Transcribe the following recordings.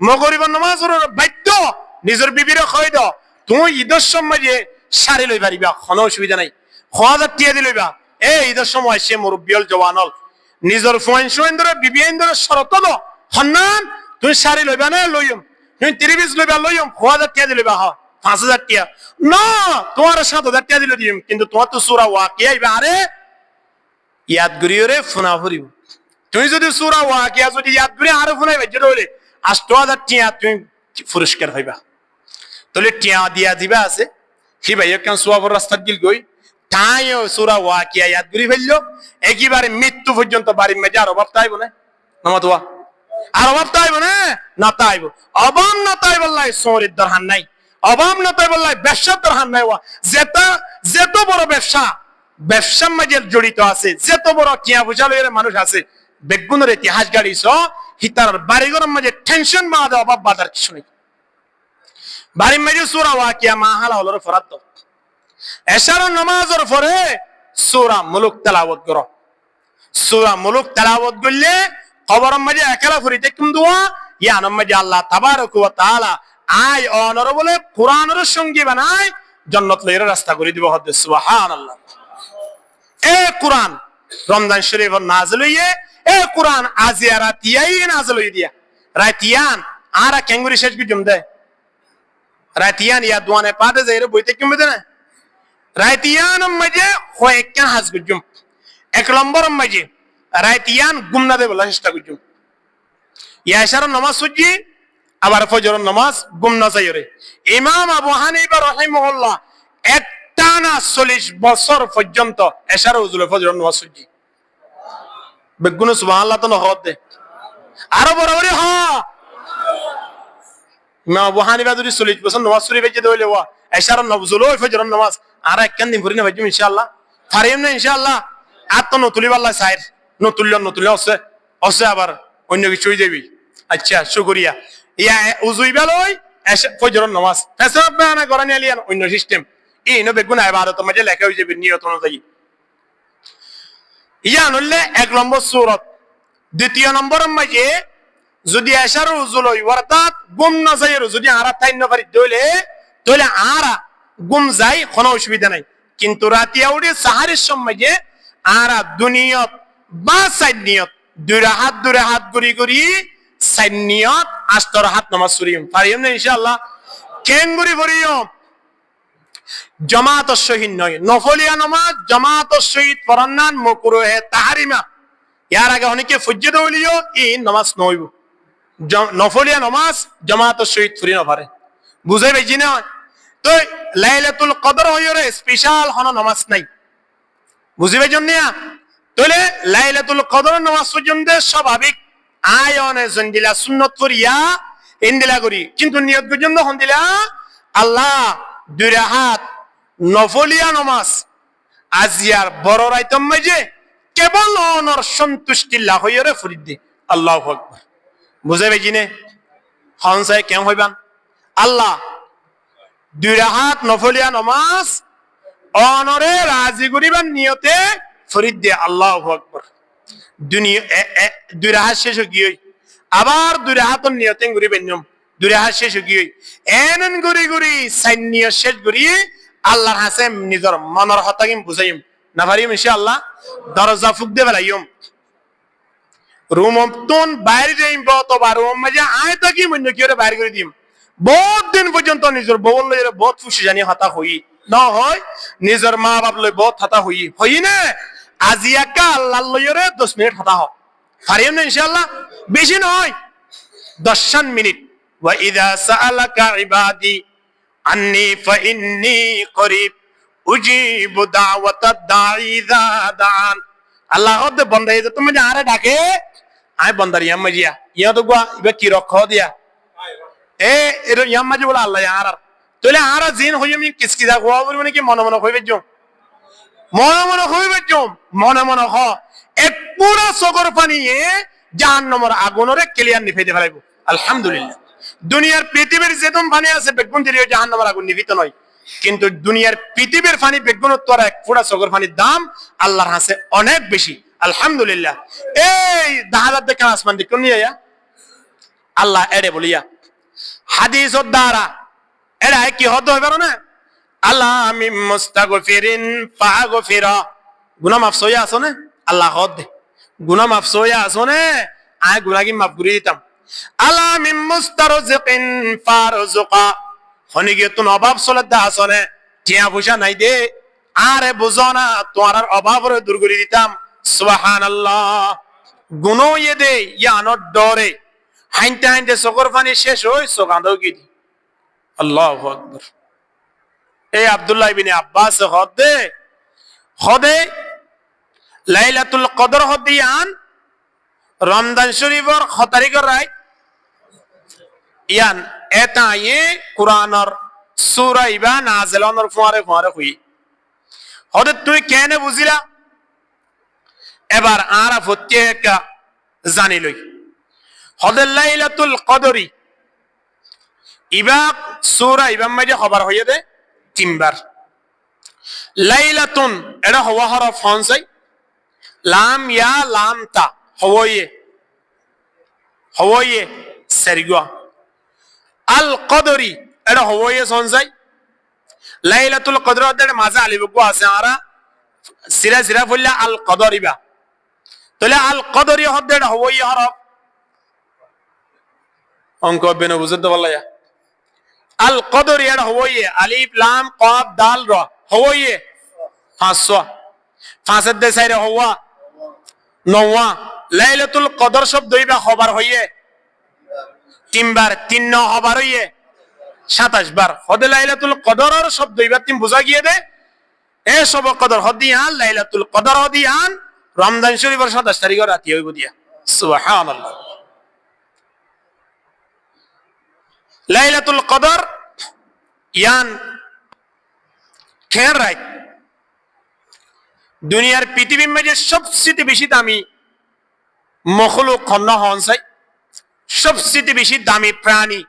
মগরিব নামাজের বাধ্য নিজের বিবিরে কই দাও তুমি ঈদের সময় যে শাড়ি লই পারিবা কোনো অসুবিধা নাই 1000 টাকা দিলে লইবা এই ঈদের সময় সে মুরব্বিয়ল জওয়ানল নিজের ফয়েন ধরে বিবিয়েন ধরে শরত দাও হন্নান তুমি শাড়ি লইবা না লইম তুমি 30 লইবা লইম 1000 টাকা দিলে লইবা 5000 টাকা না তোমার 7000 টাকা দিলে দিম কিন্তু তোমার তো সূরা ওয়াকিয়া আইবা আরে ইয়াদ করিওরে ফোনা ফুরিব তুমি যদি সূরা ওয়াকিয়া যদি ইয়াদ করি আর ফোনাই বাজে হইলে 8000 টাকা তুমি পুরস্কার পাইবা তাহলে টিয়া দিয়া দিবা আছে হি ভাই কেন সোয়াবর রাস্তা গিল গই তাইও সূরা ওয়াকিয়া ইয়াদ করি ফেললো একেবারে মৃত্যু পর্যন্ত বাড়ির মেজে আর অভাব তাইব না নামাতোয়া আর অভাব তাইব না তাইব অভাব না তাই বললাই সোরের দরহান নাই অভাব না তাই বললাই ব্যবসার দরহান নাই ওয়া যেত বড় ব্যবসার মাঝে জড়িত আছে যেত বড় কিয়া বুঝালের মানুষ আছে বেগুনের ইতিহাস গাড়িছ হিতার বাড়িঘরের মাঝে টেনশন বাঁধা অভাব বাঁধার কিছু নেই বাড়ির মাঝে সূরা ওয়াকিয়া মাহালা হলোর ফরাত এশার নামাজের পরে সূরা মুলক তেলাওয়াত করো সূরা মুলক তেলাওয়াত করলে কবরের মাঝে একলা ফরিতে কুম দোয়া ইয়ানের মাঝে আল্লাহ তাবারক ওয়া তাআলা আয় অনর বলে কোরআনের সঙ্গী বানায় জান্নাত লইয়ের রাস্তা করে দিব হদ সুবহানাল্লাহ এ কোরআন রমজান শরীফের নাযিল হইয়ে এ কোরআন আজিয়া রাতিয়াই নাযিল হই দিয়া রাতিয়ান আরা কেঙ্গুরি শেষ গুজুম দে রাতিয়ান ইয়া দোয়ানে পাদে যাইরে বইতে কিম দে না রাতিয়ান মাঝে কয়েকটা হাজ গুজুম এক নম্বর মাঝে রাতিয়ান গুমনা দে বলা চেষ্টা গুজুম ইয়া ইশারা নামাজ সুজি আবার ফজরের নামাজ গুমনা যাইরে ইমাম আবু হানিফা রাহিমাহুল্লাহ একটানা 40 বছর পর্যন্ত ইশারা উজুলে ফজরের নামাজ সুজি বেগুন সুবহানাল্লাহ তো নহদ দে আরো বরাবরই হ ইমাম আবু হানিফা যদি 40 বছর নামাজ সুরি বেজে দইলে ওয়া ইশারা নবজুল ওই ফজরের নামাজ আর একখান দিন ভরি না ভাইজুম ইনশাআল্লাহ পারিম না ইনশাআল্লাহ আর তো নতুলি আল্লাহ সাইর নতুল্য আছে আবার অন্য কিছু হয়ে যাবি আচ্ছা শুকরিয়া ইয়া উজুইবা লই ফজরের নামাজ ফেসাব না করা নিয়ে লিয়ান অন্য সিস্টেম এই নো বেগুন ইবাদত মাঝে লেখা হয়ে যাবে নিয়ত অনুযায়ী ইয়া নলে এক নম্বর সূরত দ্বিতীয় নম্বরের মাঝে যদি এশার উজুল হই অর্থাৎ গুম না যায় যদি আরা তাই না পারি তাহলে আরা গুম যায় কোনো অসুবিধা নাই কিন্তু রাতিয়া উঠে সাহারের সময় যে আরা দুনিয়ত বা সাইড নিয়ত দুই হাত গুরি সাইড নিয়ত আস্তর হাত নামাজ সুরিম পারিম না ইনশাআল্লাহ কেন গুরি ভরিও জামাত শহীদ নয় নফলিয়া নামাজ জামাত শহীদ পরান্নান মাকরুহে তাহরিমা ইয়ার আগে অনেকে ফজ্জে দলিও এই নামাজ নইব নফলিয়া নামাজ জামাত শহীদ ফুরি না পারে বুঝাই পাইছি না তো লাইলাতুল কদর হইরে স্পেশাল হন নামাজ নাই বুঝিবে জন্যা তাহলে লাইলাতুল কদর নামাজ পর্যন্ত স্বাভাবিক আয়নে জন্দিলা সুন্নত করিয়া ইন্দিলা করি কিন্তু নিয়ত পর্যন্ত হন্দিলা আল্লাহ দুই রাহাত নফলিয়া নামাজ আজিয়ার বড় রাইতম মাঝে কেবল অনর সন্তুষ্টি লাভ হইরে ফুরি দে আল্লাহু আকবার বুঝাইবে জিনে হনসাই কেন হইবান আল্লাহ দুই রাহাত নফলিয়া নামাজ অনরে রাজি করিবার নিয়তে ফরিদ দে আল্লাহু আকবার দুনিয়া দুই রাহাত শেষ গিয়ে আবার দুই রাহাতর নিয়তে করিবেন দুই রাহাত শেষ গিয়ে এনন গুরি সাইনিয় শেষ গুরি আল্লাহর হাসে নিজর মনের হতাকিম বুঝাইম না পারিম ইনশাআল্লাহ দরজা ফুক দে ফেলাইম রুম তুন বাইরে যাইম অথবা রুম মাঝে আয় থাকি মন্য কি বাইরে করে দিম বহুত দিন পর্যন্ত নিজের বউ লইরে বহুত খুশি জানি হতা হই না হয় নিজের মা বাপ লই বহুত হতা হই না আজি একা আল্লাহ লইরে 10 মিনিট হতা হয় পারিম না ইনশাআল্লাহ বেশি নয় 10 মিনিট ওয়া ইযা সাআলাকা ইবাদি আন্নী ফাইন্নী করিব উজিবু দাওয়াতাদ দাঈ ইযা দাআন আল্লাহ হদে বন্দাই যে তুমি আরে ডাকে আয় বন্দার ইয়ামাজিয়া ইয়া তো গো ইবা কি রখ দিয়া এ এর ইয়ামাজি বলা আল্লাহ আর তাহলে আর জিন হই আমি কিসকি দা গোয়া বলি মানে কি মনে হইবে জম মনে হইবে জম মনে হ এক পুরো সগর পানি জাহান্নামের আগুনরে ক্লিয়ার নিফাইতে ফেলাইবো আলহামদুলিল্লাহ দুনিয়ার পৃথিবীর যেতম পানি আছে বেগুন দিলেও জাহান্নামের আগুন নিভিত নয় কিন্তু দুনিয়ার পৃথিবীর পানি বেগুনের তোর এক পুরা সগর পানির দাম আল্লাহর কাছে অনেক বেশি আলহামদুলিল্লাহ এই দাহাদাত দেখেন আসমান দেখুন নিয়ে আল্লাহ এড়ে বলিয়া হাদিসের দ্বারা এটা কি হতে হবে না আল্লাহ মিম মুস্তাগফিরিন ফাগফিরা গুনাহ মাফ হইয়া আছে না আল্লাহ হদ গুনাহ মাফ হইয়া আছে না আয় গুনাহ কি মাফ করে দিতাম আল্লাহ মিম মুস্তারজিকিন ফারজুকা হনিগে তুন অভাব চলে দা আছে না টিয়া পয়সা নাই দে আরে বুঝো না তোমার অভাবরে দূর করে দিতাম সুবহানাল্লাহ গুনাহ ইয়ে দে ইয়ানোর ডরে হাইনতে হাইনতে চোখের পানি শেষ হই চোখ আঁধাও কি দি আল্লাহু আকবার এই আব্দুল্লাহ ইবনে আব্বাস হদে লাইলাতুল কদর হদিয়ান রমজান শরীফর 6 তারিখের রাত ইয়ান এটা ইয়ে কুরআনের সূরা ইবা নাযিল হওয়ার পরে হই হদে তুই কেন বুঝিলা এবার আরা প্রত্যেকটা জানি লই হদে লাইলাতুল কদরি ইবা সূরা ইবা মাঝে খবর হইয়ে দে তিনবার লাইলাতুন এটা হওয়া হরফ হনসাই লাম ইয়া লাম তা হওয়ে সারিগা আল কদরি এটা হওয়ে হনসাই লাইলাতুল কদর এর মাঝে আলিফ গো আছে আরা সিরা ফুল্লা আল কদরিবা তাহলে আল কদরি হদ্দে এটা হওয়ে হরফ অঙ্ক বেনো বুঝতে পারলা আল কদরি এর হওয়ে আলিফ লাম কফ দাল র হওয়ে 500 5 দে সাইরে হওয়া নওয়া লাইলাতুল কদর শব্দ ইবা খবর হইয়ে তিনবার তিন ন খবর হইয়ে 27 বার হদে লাইলাতুল কদরের শব্দ ইবা তিন বুঝা গিয়ে দে এ সব কদর হদিয়ান লাইলাতুল কদর হদিয়ান রমজান শরীফের 27 তারিখের রাতে হইব দিয়া সুবহানাল্লাহ লাইলাতুল কদর ইয়ান খেয়াল রাখ দুনিয়ার পৃথিবীর মাঝে সবচেয়ে বেশি দামি মখলুক খন্ন হন চাই সবচেয়ে বেশি দামি প্রাণী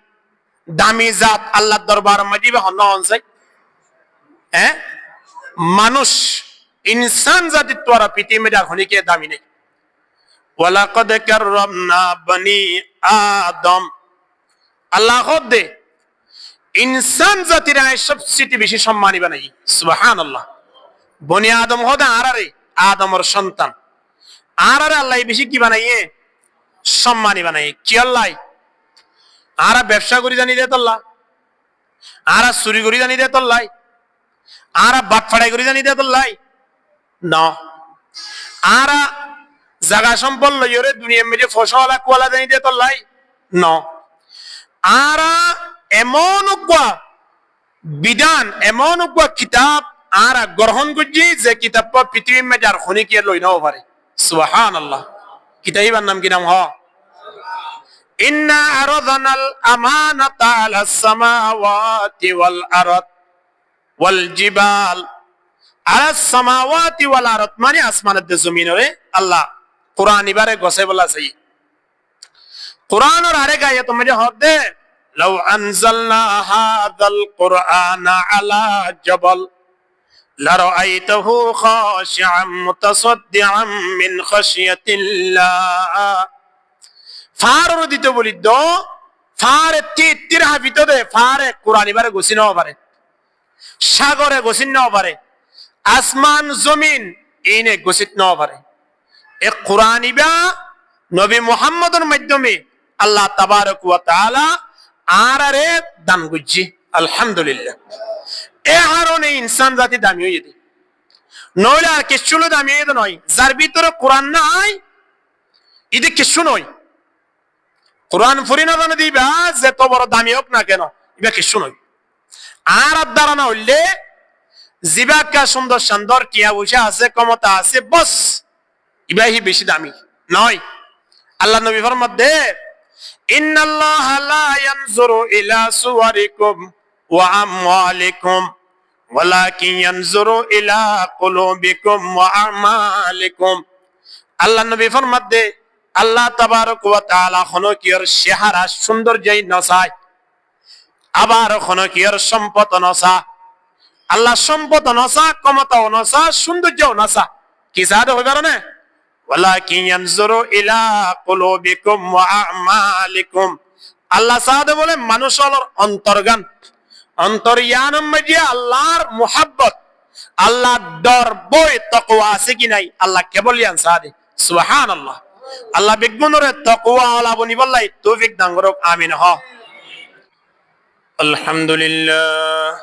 দামি জাত আল্লাহ দরবার মাঝে হন্ন হন চাই হ্যাঁ মানুষ ইনসান জাতির তোরা পৃথিবীর মাঝে এখনই দামি নেই ওয়ালাকাদ কাররামনা বনি আদম আল্লাহ দে ইনসান জাতির সবচেয়ে বেশি সম্মানী বানাই সুবহানাল্লাহ বনি আদম হদা আরারে আদমর সন্তান আরারে আল্লাহ বেশি কি বানাইয়ে সম্মানী বানাই কি আল্লাহ আরা ব্যবসা করি জানি দে তোল্লা আরা চুরি করি জানি দে তোল্লাই আরা বাটফাড়াই করি জানি দে তোল্লাই না আরা জাগা সম্পদ লইরে দুনিয়া মেরে ফসলা কোয়ালা জানি দে তোল্লাই না আরা এমন বিধান এমন কিতাব আর গ্রহণ করছি যে কিতাব পৃথিবীর মধ্যে আর খনি কে লই নাও পারে সুবহানাল্লাহ কিতাবের নাম কি নাম হ ইন্না আরাদনাল আমানাতা আলাস সামাওয়াতি ওয়াল আরদ ওয়াল জিবাল আলাস সামাওয়াতি ওয়াল আরদ মানে আসমানের তে জমিনে আল্লাহ কুরআন ইবারে গসে বলা চাই কুরআনের আরেক আয়াত মধ্যে হদে লাউ আনজালনা হাযাল কুরআনা আলা জাবাল লারাআইতাহু খাশিআম মুতাসাদ্দিআম মিন খাশিয়াতিল্লাহ ফার দিতে বলি দো ফারে তির হাবিত দে ফারে কুরআন ইবারে গসিন না পারে সাগরে গসিন না পারে আসমান জমিন ইনে গসিত না পারে এ কুরআন ইবা নবী মুহাম্মদের মাধ্যমে আল্লাহ তাবারক ওয়া তাআলা আরারে দান গুজি আলহামদুলিল্লাহ এ হারনে ইনসান জাতি দামি হয়ে যেতে নইলে আর কিছু দামি হয়ে যেতে নয় যার ভিতরে কোরআন নাই এদিকে কিছু নয় কোরআন ফুরি না জানে দিবা যে তো বড় দামি হোক না কেন ইবা কিছু নয় আর দ্বারা না হইলে জিবাকা সুন্দর সুন্দর টিয়া পয়সা আছে ক্ষমতা আছে বস ইবাহি বেশি দামি নয় আল্লাহ নবী ফরমাতে ইন্নাল্লাহা লা ইয়ানজুরু ইলা সুওয়ারিকুম ওয়া আমওয়ালিকুম ওয়ালাকিন ইয়ানজুরু ইলা কুলুবিকুম ওয়া আমালিকুম আল্লাহ নবী ফরমাতে আল্লাহ তাবারক ওয়া তাআলা খনকিয়র চেহারা সৌন্দর্যই নসায় আবার খনকিয়র সম্পদ নসা আল্লাহ সম্পদ নসা ক্ষমতাও নসা সৌন্দর্যও নসা কি সাদ হইবে না ওয়ালাকিন ইয়ানজুরু ইলা কুলুবিকুম ওয়া আমালিকুম আল্লাহ সাহাদে বলে মানুষ হল অন্তর্গান, অন্তর্য়ানম যে আল্লাহর মুহাব্বত, আল্লাহর ডর বই তাকওয়া আছে কি নাই আল্লাহ কেবল ইয়ান সাহাদে। সুবহানাল্লাহ। আল্লাহ বিগুনরে তাকওয়া আলা বনি বল্লাই তৌফিক দান করুক, আমিন। হ আলহামদুলিল্লাহ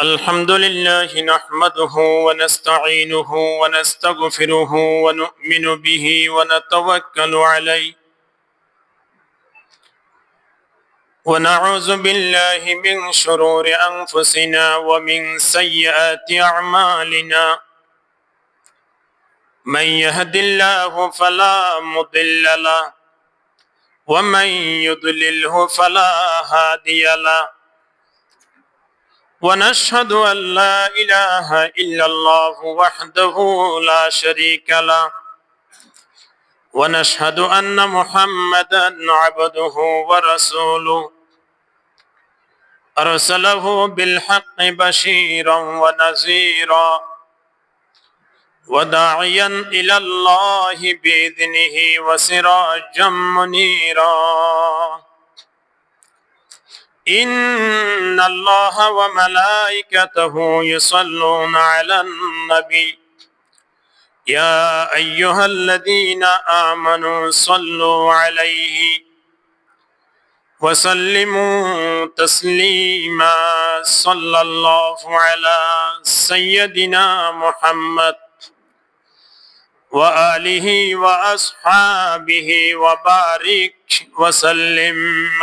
الحمد لله نحمده ونستعينه ونستغفره ونؤمن به ونتوكل عليه ونعوذ بالله من شرور أنفسنا ومن سيئات أعمالنا من يهد الله فلا مضل له ومن يضلله فلا هادي له ونشهد أن لا إله إلا الله وحده لا شريك له ونشهد أن محمدا عبده ورسوله أرسله بالحق بشيرا ونذيرا وداعيا إلى الله بإذنه وسراجا منيرا إن الله وملائكته يصلون على النبي يا أيها الذين آمنوا صلوا عليه وسلموا تسليما صلى الله على سيدنا محمد وآله وأصحابه وبارك وسلم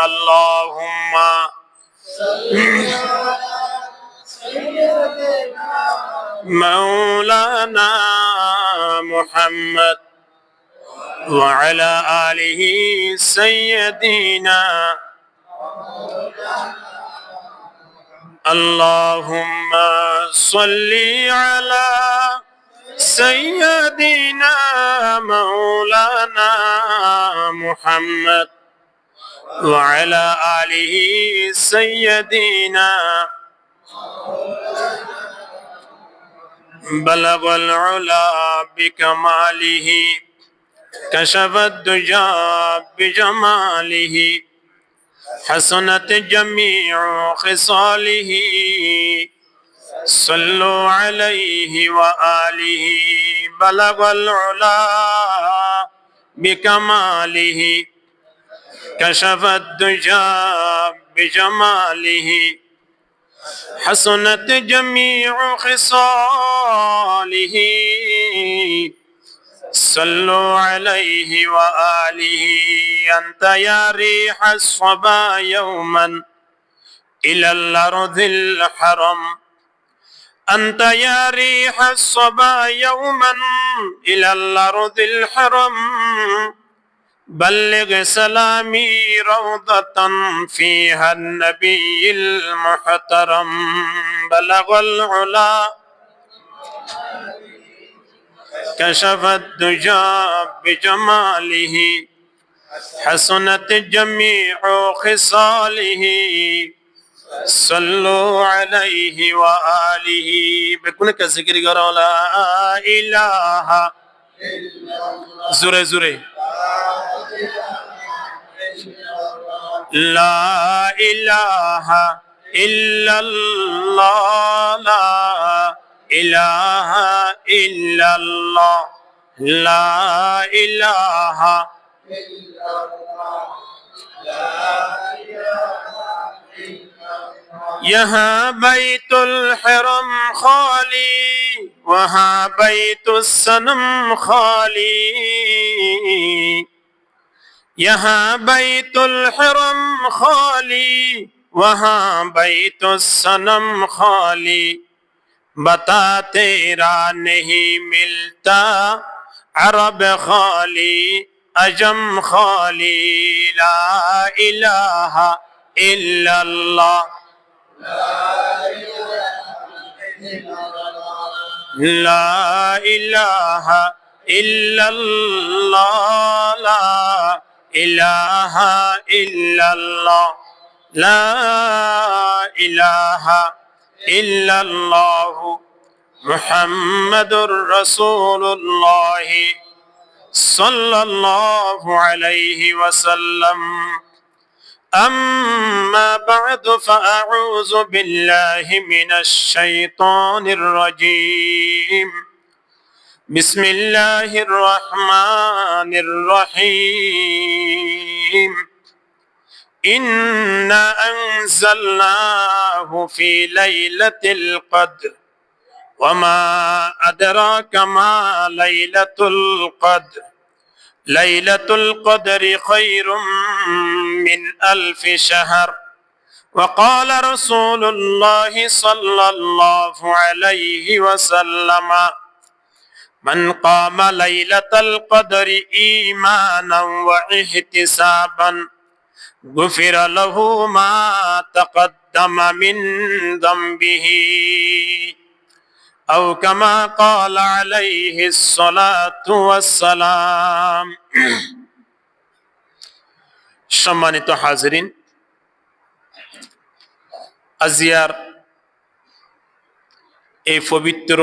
اللهم مولانا محمد وعلى آله سيدنا اللهم صل على سيدنا مولانا محمد وعلى آله سيدنا بلغ العلا بكماله كشف الدجى بجماله حسنت جميع خصاله صلوا عليه وآله بلغ العلا بكماله كشف الدجى بجماله حسنت جميع خصاله صلوا عليه وآله أنت يا ريح الصبا يوما إلى الأرض الحرم أنت يا ريح الصبا يوما إلى الأرض الحرم بلغ سلامي روضة فيها النبي المحترم بلغ العلا كشف الدجى بجماله حسنت جميع خصاله صلوا عليه وآله بكونك ذكر لا إله زوري زوري لا إله إلا الله لا إله إلا الله لا إله إلا الله لا यहाँ बैत الحرم खाली वहाँ बैत الصنم खाली यहाँ बैत الحرم खाली वहाँ बैत الصنم खाली बता तेरा नहीं मिलता अरब खाली अजम खाली ला इलाहा इल्लल्लाह لا إله إلا الله لا إله إلا الله لا إله إلا الله محمد رسول الله صلى الله عليه وسلم. أما بعد فأعوذ بالله من الشيطان الرجيم. بسم الله الرحمن الرحيم. إنا أنزلناه في ليلة القدر وما أدراك ما ليلة القدر. ليلة القدر خير من 1000 شهر. وقال رسول الله صلى الله عليه وسلم: من قام ليلة القدر إيمانا واحتسابا غفر له ما تقدم من ذنبه أو كما قال عليه الصلاة والسلام. সম্মানিত হাজিরিন, আজিয়ার এই পবিত্র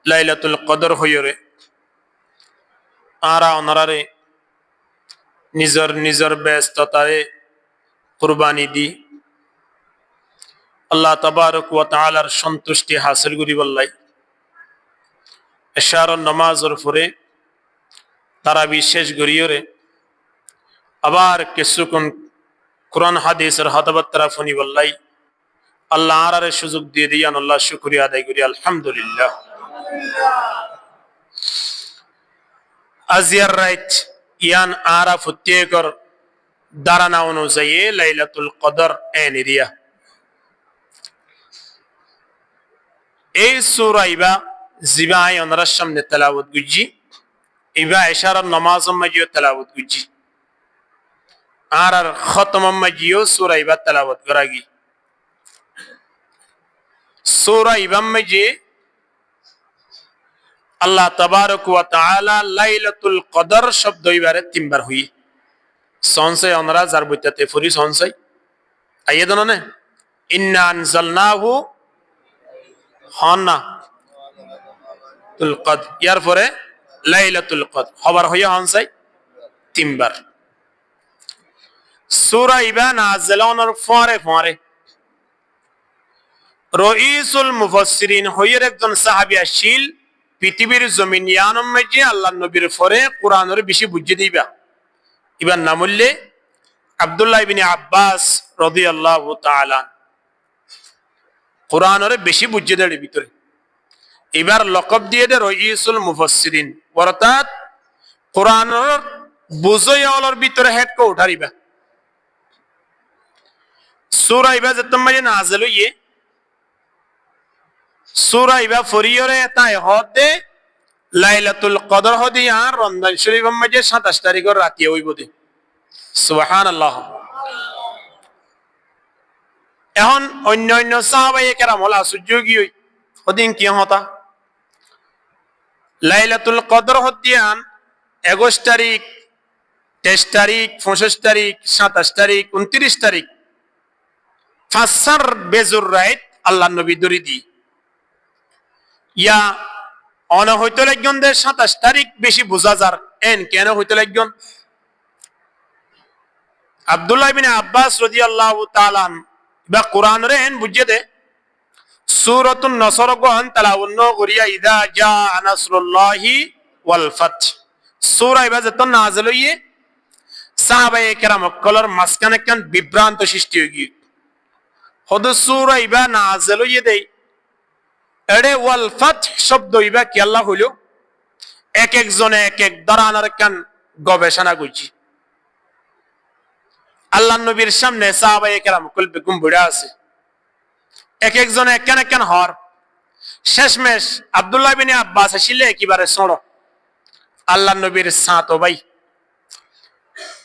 লাইলাতুল কদর হইরে আরা অনারারে নিজর নিজর ব্যস্ততায় কুরবানি দি আল্লাহ তাবারক ওয়া তাআলার সন্তুষ্টি হাসিল করি বললাই এশারার নামাজের পরে তারা বিশেষ গরিয়রে আবার কিছুক্ষণ কোরআন হাদিসের হতবত তারা ফনি বললাই আল্লাহ আরারে সুযোগ দিয়ে দিয়ান আল্লাহ শুকরিয়া আদায় করি আলহামদুলিল্লাহ। আজিয়ার রাইট ইয়ান আরা ফুত্যেকর দারানা অনুযায়ী লাইলাতুল কদর এনিরিয়া এই সূরা ইবা জিবা আয়নার সামনে তেলাওয়াত গুজি ইবা ইশারার নামাজ মাজিও তেলাওয়াত গুজি আর খতম মাজিও সূরা ইবা তেলাওয়াত করাগি। সূরা ইবা মাজি আল্লাহ তাবারক ওয়া তাআলা লাইলাতুল কদর শব্দ ইবারে তিনবার হই সনসে অনরা যার বইতাতে ফুরি সনসে আইয়েদন না ইন্না আনজালনাহু হানা তুল কদর ইয়ার পরে লাইলাতুল কদর খবর হইয়া হনসে তিনবার। সূরা ইবা নাযিলানোর পরে পরে রাইসুল মুফাসসিরিন হইয়ের একজন সাহাবী আসিল পৃথিবীর জমিন ইয়ানম মাঝে আল্লাহ নবীর পরে কোরআনের বেশি বুঝে দিবা ইবার নাম হইলে আব্দুল্লাহ ইবনে আব্বাস রাদিয়াল্লাহু তাআলা কোরআনের বেশি বুঝে দেয় ভিতরে এবার লকব দিয়ে দে রাইসুল মুফাসসিরিন অর্থাৎ কোরআনের বুঝাইয়ার ভিতরে হেড কো উঠারিবা। সূরা ইবা যতম মাঝে নাযিল হইয়ে সূরা ইবা ফরিয়রে তাই হদে লাইলাতুল কদর হদি আর রমজান শরীফের মাঝে 27 তারিখের রাতে হইব দে সুবহানাল্লাহ। এখন অন্য অন্য সাহাবায়ে কেরাম হলা সুযোগী হই হদিন কি হতা লাইলাতুল কদর হদিয়ান 21 তারিখ 23 তারিখ 25 তারিখ 27 তারিখ 29 তারিখ ফাসার বেজুর রাইত আল্লাহ নবী দরি দি ইয়া অন হইতে লাগন দে 27 তারিখ বেশি বোঝা যার এন কেন হইতে লাগন আব্দুল্লাহ ইবনে আব্বাস রাদিয়াল্লাহু তাআলা বা কোরআনের এন বুঝে দে সূরাতুন নসর গহন তালাওয়ান্ন করিয়া ইদা জা নাসরুল্লাহি ওয়াল ফাত সূরা ইবা যত নাযিল হইয়ে সাহাবায়ে কেরাম কলর মাসখানে কান বিভ্রান্ত সৃষ্টি হই গই হদ সূরা ইবা নাযিল হইয়ে দেই এড়ে ওয়াল ফাত শব্দ ইবা কি আল্লাহ হইলো এক এক জনে এক এক দারানার কান গবেষণা করছি আল্লাহ নবীর সামনে সাহাবায়ে কেরাম কলবে গুমবুড়া আছে এক এক জনে কেন কেন হর শেষমেশ আব্দুল্লাহ ইবনে আব্বাস আসিলে একেবারে সড় আল্লাহ নবীর সাথ ভাই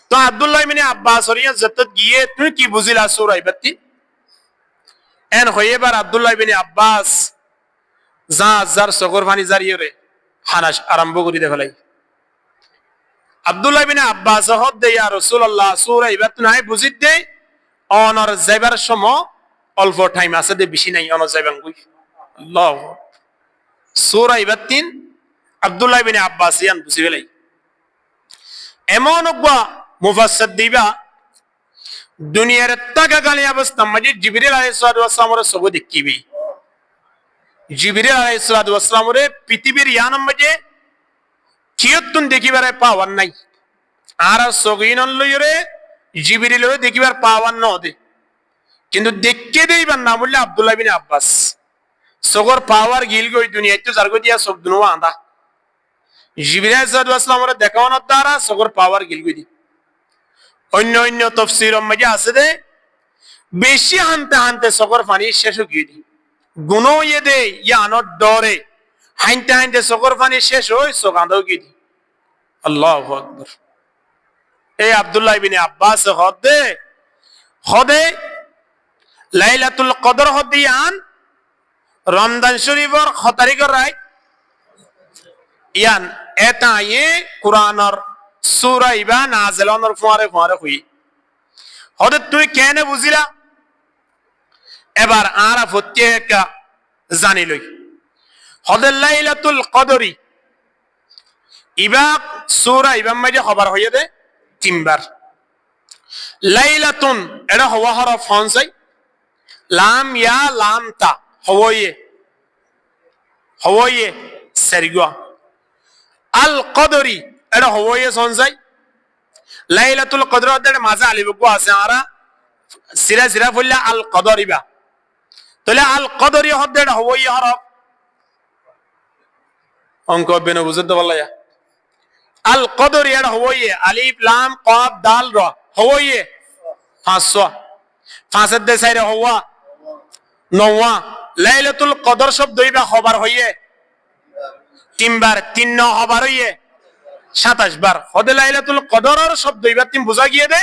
তো আব্দুল্লাহ ইবনে আব্বাস হরিয়া যত গিয়ে তুই কি বুঝিলা সূরা ইবাতি এন হইবার আব্দুল্লাহ ইবনে আব্বাস যা যার সগর পানি জারিয়ে রে হানাস আরম্ভ করি দেখালাই আব্দুল্লাহ ইবনে আব্বাস হদ দে ইয়া রাসূলুল্লাহ সূরা ইবাত নাই বুঝিত দে অনর যাইবার সময় অল্প টাইম আছে দে বেশি নাই অনর যাইবাং কই আল্লাহ সূরা ইবাতিন আব্দুল্লাহ ইবনে আব্বাস ইয়ান বুঝি গেলাই এমন মুফাসসির দিবা দুনিয়ার তাকাগালি অবস্থা মাঝে জিবরিল আলাইহিস সালামের সব দেখিবি জিবরিল আলাইহিস সালামের পৃথিবীর ইয়ান মাঝে কিয়তুন দেখিবারে পাওয়ার নাই আর সগিনন লইরে জিবরিল দেখিবার পাওয়ার নদে কিন্তু দেখকে দেইবার নাম হইল আব্দুল্লাহ বিন আব্বাস সগর পাওয়ার গিল গই দুনিয়াতে জারগো দিয়া সব দুনো আন্দা জিবরিল আলাইহিস সালামের দেখানোর দ্বারা সগর পাওয়ার গিল গই দি অন্য অন্য তাফসীর মাঝে আছে দে বেশি হানতে হানতে সগর পানি শেষ হয়ে দি গুনো ইয়ে দে ইয়ানোর ডরে হাইনতে হাইনতে সগর পানি শেষ হই সগান্দাও কি দি আল্লাহু আকবার এই আব্দুল্লাহ ইবনে আব্বাস হদে লাইলাতুল কদর হদিয়ান রমজান শরীফর 6 তারিখের রাত ইয়ান এটা ইয়ে কুরআনের সূরা ইবা নাযিলানোর ফুয়ারে ফুয়ারে হই হদে তুই কেন বুঝিলা এবার আরা প্রত্যেকটা জানি লই হদে লাইলাতুল কদরি ইবা সূরা ইবা মাঝে খবর হইয়া দে তিনবার লাইলাতুন এটা হওয়া হরফ হনসাই লাম ইয়া লাম তা হওয়ে সেরিগা আল কদরি এটা হওয়ে সনসাই লাইলাতুল কদর এর মাঝে আলিফ গো আছে আরা সিরা সিরা বললা আল কদরিবা তাহলে আল কদরি হদ্দে এটা হওয়ে হরফ অঙ্ক বেন বুঝতে পারলা আল কদরি এটা হওয়ে আলিফ লাম কফ দাল র হওয়ে 500 দে সাইরে হওয়া নওয়া লাইলাতুল কদর শব্দ ইবা খবর হইয়ে তিনবার তিন ন খবর হইয়ে 27 বার হদে লাইলাতুল কদরের শব্দ ইবা তিন বুঝা গিয়ে দে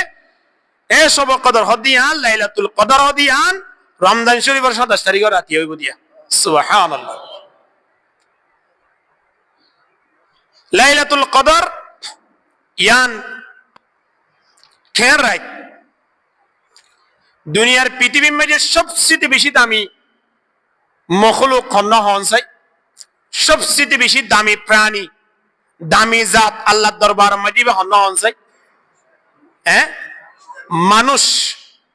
এ সব কদর হদিয়ান লাইলাতুল কদর হদিয়ান রমজান শরীফের 27 তারিখের রাতে হইব দিয়া সুবহানাল্লাহ লাইলাতুল কদর ইয়ান খের রাত দুনিয়ার পৃথিবীর মাঝে সবচেয়ে বেশি দামি মখলুক খন্না হনসাই সবচেয়ে বেশি দামি প্রাণী দামি জাত আল্লাহর দরবার মাঝে হন্না হনসাই হ্যাঁ মানুষ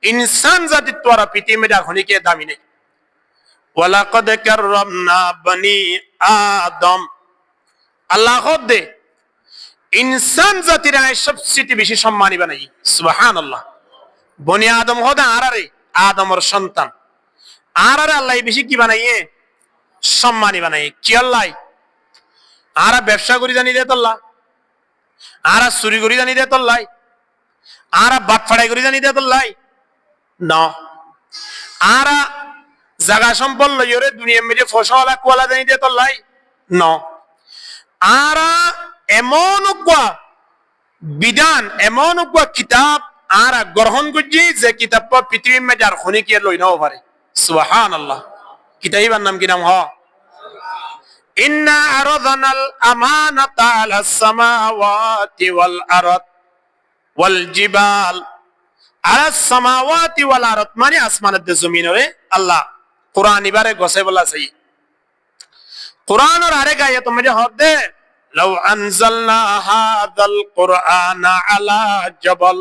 ইনসান জাতি তোরা পৃথিবীর মাঝে হনিকে দামি নেই ওয়ালাকাদ কাররামনা বনি আদম আল্লাহ দে ইনসান জাতির সবচেয়ে বেশি সম্মানী বানাই সুবহানাল্লাহ বনি আদম হদে আরারে আদমের সন্তান আরারে আল্লাহ বেশি কি বানাইয়ে সম্মানী বানাই কি আল্লাহ আরা ব্যবসা করি জানি দে তোল্লা আরা চুরি করি জানি দে তোল্লাই আরা বাট ফাড়াই করি জানি দে তোল্লাই না আরা জাগা সম্পদ লইরে দুনিয়া মেজে ফসলা কোয়ালা জানি দে তোল্লাই না আরা এমন বিধান এমন কিতাব আরা গ্রহণ করছি যে কিতাব পৃথিবীর মধ্যে আর খনিকে লই নাও পারে সুবহানাল্লাহ কিতাবের নাম কি নাম হ ইন্না আরাদনাল আমানাতা আলাস সামাওয়াতি ওয়াল আরদ ওয়াল জিবাল আলাস সামাওয়াতি ওয়াল আরদ মানে আসমানের দে জমিনরে আল্লাহ কুরআন ইবারে গসে বলা চাই কুরআনের আরেক আয়াত মধ্যে হদে লাউ আনজালনা হাযাল কুরআনা আলা জাবাল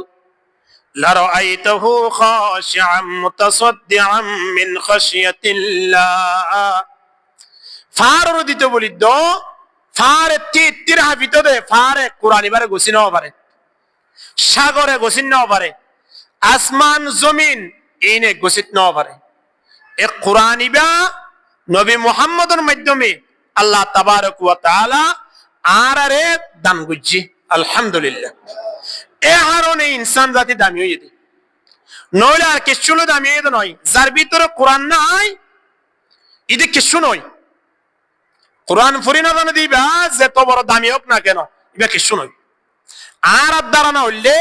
লারাআইতাহু খাশিআম মুতাসাদ্দিআম মিন খাশিয়াতিল্লাহ ফার দিতে বলি দো ফারে তির হাফিত দে ফারে কুরআন ইবারে গসিন পারে সাগরে গসিন না পারে আসমান জমিন ইনে গসিত না পারে এ কুরআন ইবা নবী মুহাম্মদের মাধ্যমে আল্লাহ তাবারক ওয়া তাআলা আরারে দান গুজি আলহামদুলিল্লাহ এ হারনে ইনসান জাতি দামি হয়ে যেতে নইলে আর কিছু দামি হয়ে নয় যার ভিতরে কোরআন নাই ইদি কিছু নয় কোরআন ফুরি না জানে দিবা যে তো বড় দামি হোক না কেন ইবা কিছু নয় আর দ্বারা না হইলে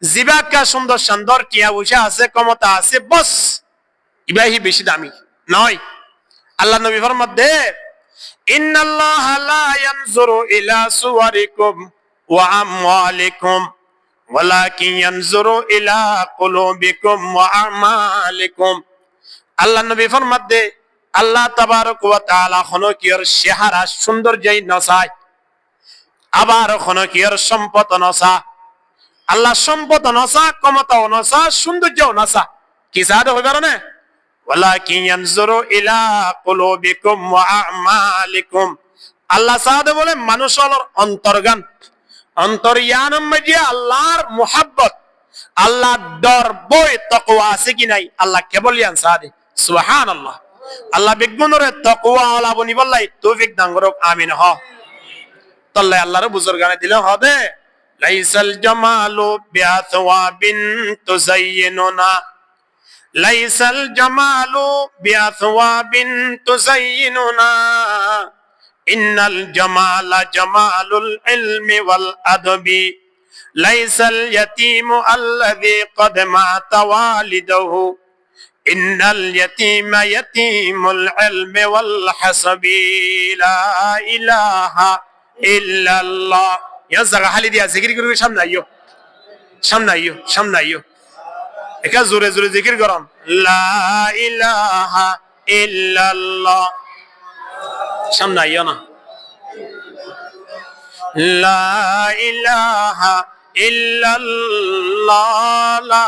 জিবাকা সুন্দর সুন্দর টিয়া বসে আছে ক্ষমতা আছে বস ইবাহি বেশি দামি নয় আল্লাহ নবী ফরমাতে ইন্নাল্লাহা লা ইয়ানজুরু ইলা সুওয়ারিকুম ওয়া আমওয়ালিকুম ওয়ালাকিন ইয়ানজুরু ইলা কুলুবিকুম ওয়া আমালিকুম আল্লাহ নবী ফরমাতে আল্লাহ তাবারক ওয়া তাআলা হনকির চেহারা সৌন্দর্যই না চায় আবার ওখানে কি আর সম্পদ নসা, আল্লাহ সম্পদ নসা, ক্ষমতা নসা, সৌন্দর্য নসা, কি সাহায্য হয়ে পারে না? ওয়ালাকিন ইয়ানজুরু ইলা কুলুবিকুম ওয়া আমালিকুম, আল্লাহ সাহায্য বলে মানুষ হলো অন্তর্গান, অন্তর্য়ান মধ্যে আল্লাহর মুহাব্বত, আল্লাহর ডর বই তাকওয়া আছে কি নাই, আল্লাহ কেবল ইয়ান সাহায্য। সুবহানাল্লাহ। আল্লাহ বিজ্ঞানরে তাকওয়া ওয়ালা বনি বললাই তৌফিক দান করুক, আমিন। হ তাল্লাই আল্লাহর বুজুর্গানে দিলে হবে লাইসাল জামালু বিআথওয়াবিন তুযায়্যিনুনা, লাইসাল জামালু বিআথওয়াবিন তুযায়্যিনুনা, ইন্নাল জামালা জামালুল ইলমি ওয়াল আদবি, লাইসাল ইয়াতীমু আল্লাযী ক্বাদ মাতা ওয়ালিদুহু, ইন্নাল ইয়াতীমা ইয়াতীমুল ইলমি ওয়াল হাসাবি, লা ইলাহা ইল্লাল্লাহ। ইয়া জায়গা খালি দিয়া জিকির করবি, সামনে আইও, সামনে আইও, সামনে আইও, একা জোরে জোরে জিকির করম, লা ইলাহা ইল্লাল্লাহ। সামনে আইও না, লা ইলাহা ইল্লাল্লাহ, লা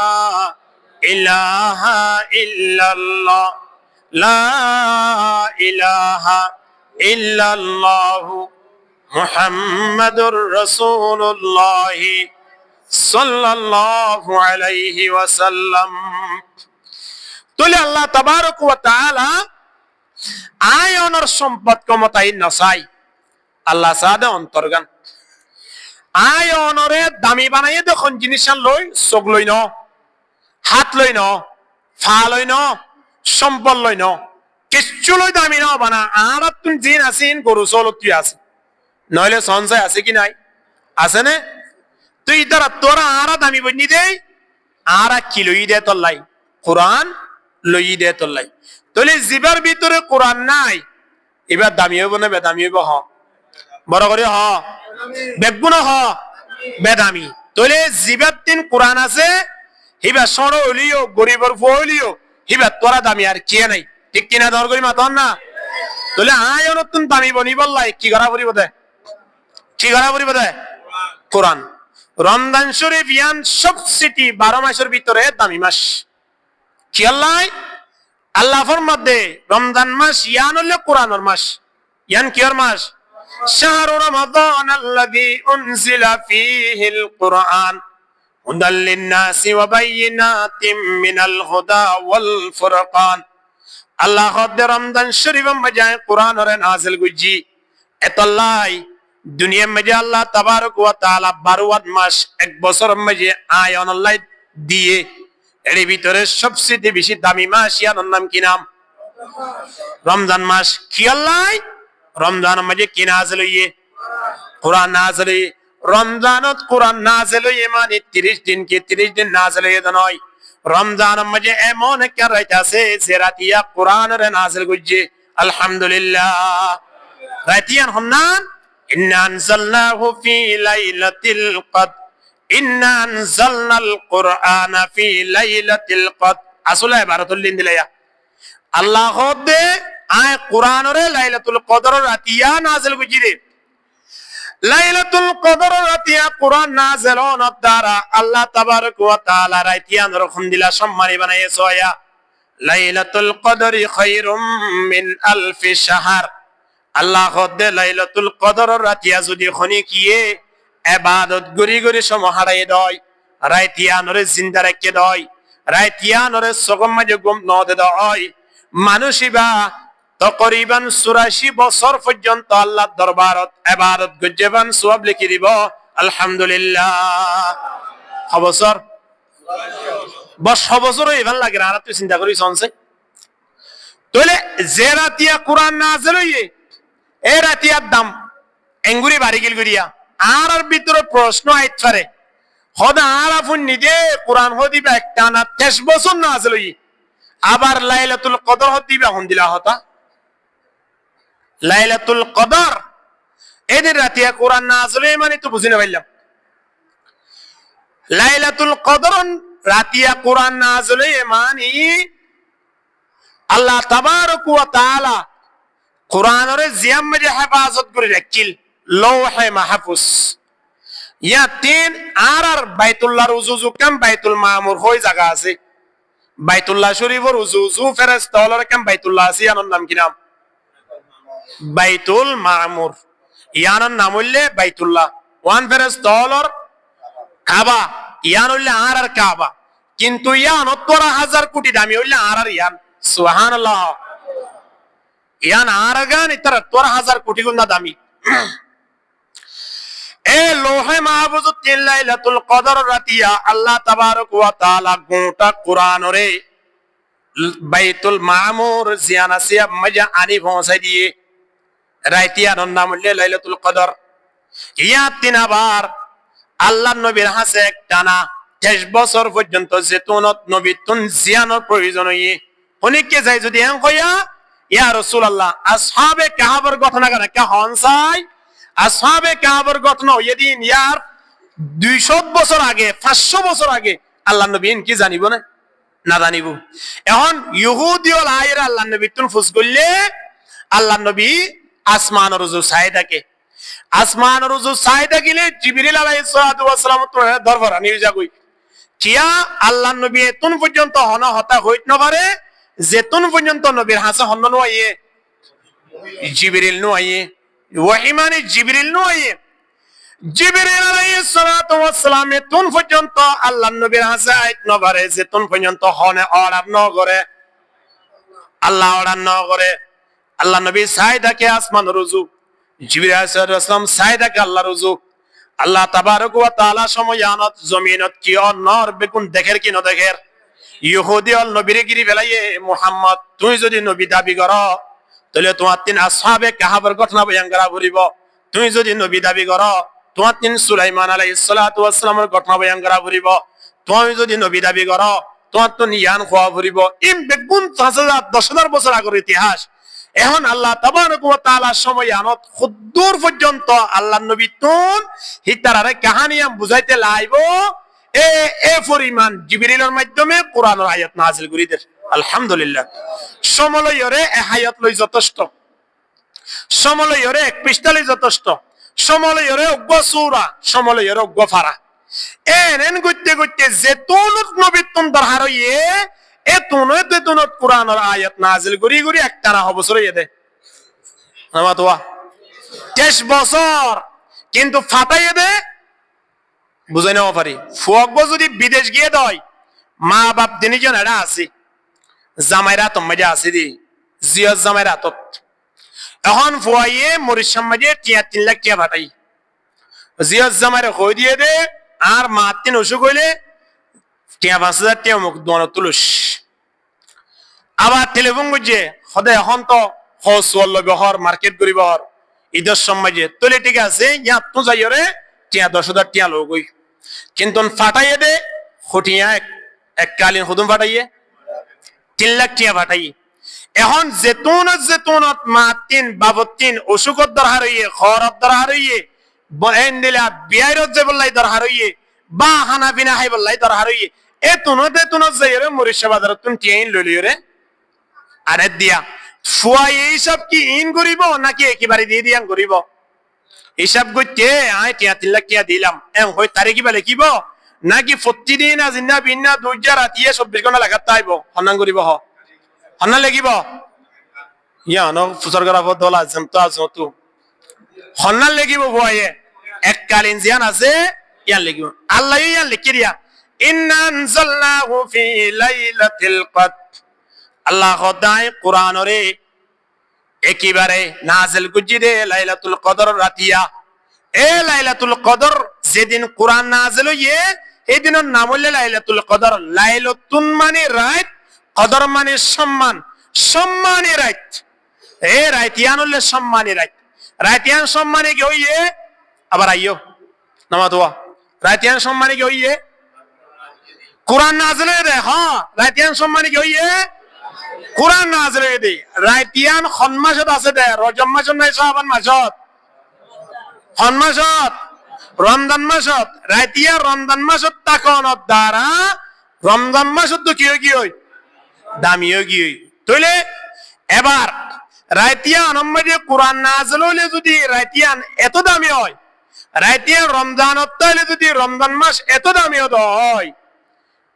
ইলাহা ইল্লাল্লাহ, লা ইলাহা ইল্লাল্লাহ মুহাম্মাদুর রাসূলুল্লাহ সাল্লাল্লাহু আলাইহি ওয়াসাল্লাম। তাহলে আল্লাহ তাবারক ওয়া তাআলা আয়নের সম্পদ ক্ষমতাই নসাই, আল্লাহ সাদে অন্তর্গান আয়নরে দামি বানাইয়ে দেখুন জিনিস লই, চোখ লই ন, হাত লই ন, ফা লই ন, সম্পদ লই ন, কিচ্ছু লই দামি ন বানা। আর তুমি জিন আসিন গরু চলত তুই আছে, নইলে সঞ্চয় আছে কি নাই, আছে নে? তুই দ্বারা তোরা আরা দামি বন্যি দেই, আরা কি লই দে তোল্লাই, কোরআন লই দে তোল্লাই। তাহলে জীবের ভিতরে কোরআন নাই, এবার দামি হইব না বেদামি হইব? হ বড় করে হ, বেগুন হ বেদামি। তাহলে জীবের দিন কোরআন আছে, হিবা সর হইলিও গরিবর ফো হইলিও হিবা তোরা দামি আর কে নাই, ঠিক কিনা? দর করি মাতন না। তাহলে আয় নতুন দামি বনি বললাই কি করা পড়িব দে, কি করা পড়িব দে? কোরআন। রমজান শরীফ ইয়ান সবচেয়ে 12 মাসের ভিতরে দামি মাস। কি আল্লাহ আল্লাহ ফরমাদে রমজান মাস ইয়ান হলো কোরআনের মাস। ইয়ান কিয়ার মাস? শাহরু রমাদান আল্লাযী উনজিলা ফীহিল কুরআন হুদাল লিন-নাসি ওয়া বাইয়িনাতিম মিনাল হুদা ওয়াল ফুরকান। আল্লাহ খোদে রমজান শরীফ মজায় কোরআনের নাজিল গুজি এতলাই দুনিয়া মধ্যে আল্লাহ তাবারক ওয়া তাআলা 12 মাস এক বছর মধ্যে আয়ান আল্লাহ দিয়ে এর ভিতরে সবচেয়ে বেশি দামি মাস ইয়ার নাম কি নাম? রমজান মাস। কি আল্লাহ রমজান মধ্যে কি নাজিল হইয়ে? কোরআন নাজিল হইয়ে। রমজানত কোরআন নাজিল হইয়ে মানে 30 দিন কি 30 দিন নাজিল হইয়ে নয়। রমজান মধ্যে এমন একটা রাত আছে যে রাতিয়া কোরআনের নাজিল গুজে। আলহামদুলিল্লাহ। রাতিয়ান হন্নান ইন্না আনজালনাহু ফি লাইলাতিল কদর, ইন্না আনজালনাল কুরআনা ফি লাইলাতিল কদর। আসলে ইবারাতুল লিন দিলায়া আল্লাহ খোদে আয় কোরআনরে লাইলাতুল কদর রাতিয়া নাজিল গুজিরে। লাইলাতুল কদর রাতিয়া কোরআন নাজিল হওয়ার দ্বারা আল্লাহ তাবারক ওয়া তাআলা রাতিয়ান রকম দিলা সম্মানী বানাইছে। ওয়া লাইলাতুল কদরি খায়রুম মিন আলফি শাহর। আল্লাহ খোদে লাইলাতুল কদর রাতিয়া যদি খনি কিয়ে ইবাদত গরি গরি সময় হারাই দয়, রাতিয়ানরে জিন্দা রাখে দয়, রাতিয়ানরে সগম মাঝে গুম ন দে দয়, মানুষিবা তকরিবান 84 বছর পর্যন্ত আল্লাহর দরবারত ইবাদত গজ্জেবান সওয়াব লিখি দিব। আলহামদুলিল্লাহ। বছর বস বছরও ইভান লাগে আর তুই চিন্তা করি সনছে। তাহলে যে রাতিয়া কোরআন নাজিল হইয়ে এ রাতিয়ার দাম এঙ্গুরি বাড়ি গিল গরিয়া আর ভিতরে প্রশ্ন আইত পারে হদা আর আফুন নিজে কোরআন হদিবা একটানা 23 বছর নাজিল হইয়ে আবার লাইলাতুল কদর হদিবা হন দিলা হতা। লাইলাতুল কদর এদিন রাতিয়া কোরআন নাজিল হইয়ে মানে তো বুঝি না পাইলাম। লাইলাতুল কদর রাতিয়া কোরআন নাজিল হইয়ে মানে আল্লাহ তাবারক ওয়া তাআলা কোরআনের জিয়াম মধ্যে হেফাজত করে রাখিল, লৌহে মাহফুজ ইয়া তিন আর বাইতুল্লাহর উজু কাম বাইতুল মামুর হই জায়গা আছে বাইতুল্লাহ শরীফের উজু ফেরেশতা হলর কাম বাইতুল্লাহ আছে ইয়ানোর নাম কি নাম বাইতুল মামুর ইয়ানোর নাম হইলে বাইতুল্লাহ ওয়ান ফেরেশতা হলর কাবা ইয়ান হইলে আর কাবা কিন্তু ইয়ান 70,000 কোটি দামি হইলে আর ইয়ান সুবহানাল্লাহ ইয়ান আর গান ইতার 70,000 কোটি গুণ দামি এ লোহে মাহফুজ তিন লাইলাতুল কদর রাতিয়া আল্লাহ তাবারক ওয়া তাআলা গোটা কুরআন রে বাইতুল মামুর জিয়ানাসিয়া মজা আনি পৌঁছাই দিয়ে রাতিয়ার নাম হইলে লাইলাতুল কদর ইয়া তিন আবার আল্লাহ নবীর হাসে টানা 23 বছর পর্যন্ত যেতুনত নবী তুন জিয়ানোর প্রয়োজন হইয়ে অনেককে যাই যদি এন কইয়া ইয়া রাসূলুল্লাহ আসহাবে কাহাবের ঘটনা কা হনসাই আসহাবে কাহাবের ঘটনা এদিন ইয়ার 200 বছর আগে 500 বছর আগে আল্লাহ নবী কি জানিব না না জানিব এখন ইহুদিও লাইরা আল্লাহ নবী তুন ফুস করলে আল্লাহ নবী আসমানের রুজু সাইদাকে আসমানের রুজু সাইদা গিলে জিবরিল আলাইহিস সালাতু ওয়াস সালাম তো দরবার আনি যাগই কিয়া আল্লাহ নবী এতন পর্যন্ত হনা হতা হইত না পারে যেতন পর্যন্ত নবীর হাসা হন্ন নয় জিবরিল নয় ওহী মানে জিবরিল নয় জিবরিল আলাইহিস সালাতু ওয়াস সালাম এতন পর্যন্ত আল্লাহ নবীর হাসা আইত না পারে যেতন পর্যন্ত হনে অর্ডার ন করে আল্লাহ অর্ডার ন করে আল্লাহ নবী সাইদাকে আসমানের রুজু জিবরিল আলাইহিস সালাম সাইদাকে আল্লাহ রুজু আল্লাহ তাবারক ওয়া তাআলা সময়নত জমিনত কি অনর বেকুন দেখের কি ন দেখের ইহুদি অল নবীরে গিরি ফেলাইয়ে মুহাম্মদ তুই যদি নবী দাবি কর তাহলে তোমার তিন আসহাবে কাহাবের ঘটনা বয়ান করা ভরিব তুই যদি নবী দাবি কর তোমার তিন সুলাইমান আলাইহিস সালাতু ওয়াস সালামের ঘটনা বয়ান করা ভরিব তুই যদি নবী দাবি কর তোমার তো নিয়ান খোয়া ভরিব ইম বেকুন 10,000 বছর আগের ইতিহাস এখন আল্লাহ তাবারক ওয়া তাআলা সময়নত খুদ্দুর পর্যন্ত আল্লাহ নবী তুন হিতারারে কাহিনী বুঝাইতে লাইব এ পরিমাণ জিবরিলের মাধ্যমে কোরআনের আয়াত নাযিল করি দের আলহামদুলিল্লাহ সমলয়রে এ আয়াত লই যথেষ্ট সমলয়রে এক পৃষ্ঠালই যথেষ্ট সমলয়রে অজ্ঞ সূরা সমলয়রে অজ্ঞ ফারা এন গইতে গইতে যেতুন নবী তুন দরহার হইয়ে এতুনত কোরআনের আয়াত নাযিল করি করি একটানা বছর হইয়ে দে আমা তোয়া 23 বছর কিন্তু ফাটাইয়ে দে বুঝাই নেওয়া পারি ফুয়াক যদি বিদেশ গিয়ে দয় মা বাপ দিনজন এরা আছে জামাইরা তো মজা আছে দি জিয়ত জামাইরা তো এখন ফুয়াইয়ে মরিশাম মাঝে 3 লাখ টাকা ফাটাই জিয়ত জামাইরা কই দিয়ে দে আর মা তিন অসুখ হইলে 5,000 টাকা মুখ দোনো তুলুস আবার টেলিফোন বুঝে সদায় এখন তো খোঁজ ব্যবহার মার্কেট করিব ঈদের সমাজে তোলে ঠিক আছে ইয়াত তো যাই রে 10,000 টাকা লগই কিন্তু ফাটাইয়ে দে খটিয়া এককালীন হুদুম ফাটাইয়ে 3 লাখ টাকা ফাটাই এখন যেতুনত মা তিন বাবত তিন অসুখত দরহার হইয়ে খরত দরহার হইয়ে বহেন দিলা বিয়ারত যে বললাই দরহার হইয়ে বা খানা পিনা খাই বললাই দরহার হইয়ে এতুনত যাই রে মরিশা বাজারত তুন টিয়াইন লইলি রে আরে দিয়া ফুয়া এইসব কি ইন করিব নাকি একেবারে দিয়ে দিয়ান করিব হিসাব করতে আয় 3 লাখ টাকা দিলাম এম হই তারে কিবা লিখিব নাকি প্রতিদিন আজিনা বিনা 2 রাতিয়ে 24 ঘন্টা লাগাত আইব হন্নান করিব হন্না লাগিব ইয়া ন ফুসরগরাফ দলা জম তো আজতু হন্না লাগিব ভয়ে এককালীন জিয়ান আছে ইয়ান লাগিব আল্লাহ ইয়ান লিখি দিয়া ইন্না আনজালনাহু ফি লাইলাতিল কদর আল্লাহ খোদায় কোরআনরে একেবারে নাযিল করজি দে লাইলাতুল কদর রাতিয়া এ লাইলাতুল কদর যেদিন কোরআন নাযিল হইয়ে এই দিনের নাম হইলে লাইলাতুল কদর লাইলাতুন মানে রাত কদর মানে সম্মান সম্মানী রাত এ রাতিয়ান হইলে সম্মানী রাত রাতিয়ান সম্মানী কি হইয়ে আবার আইয়ো নামা দোয়া রাতিয়ান সম্মানী কি হইয়ে কোরআন নাযিল হইয়ে হ্যাঁ রাতিয়ান সম্মানী কি হইয়ে কোরআন নাযিল হইয়ে দে রাতিয়ান খন মাসত আছে দে রজব মাসত নাই শাবান মাসত খন মাসত রমজান মাসত রাতিয়া রমজান মাসত তাকনত দ্বারা রমজান মাসত তো কি হয় দামিও কি হয় তইলে এবার রাইতিয়ান মধ্যে কোরআন নাযিল হলে যদি রাইতিয়ান এত দামি হয়, রাইতিয়ান রমজানত তাইলে যদি রমজান মাস এত দামি হয়,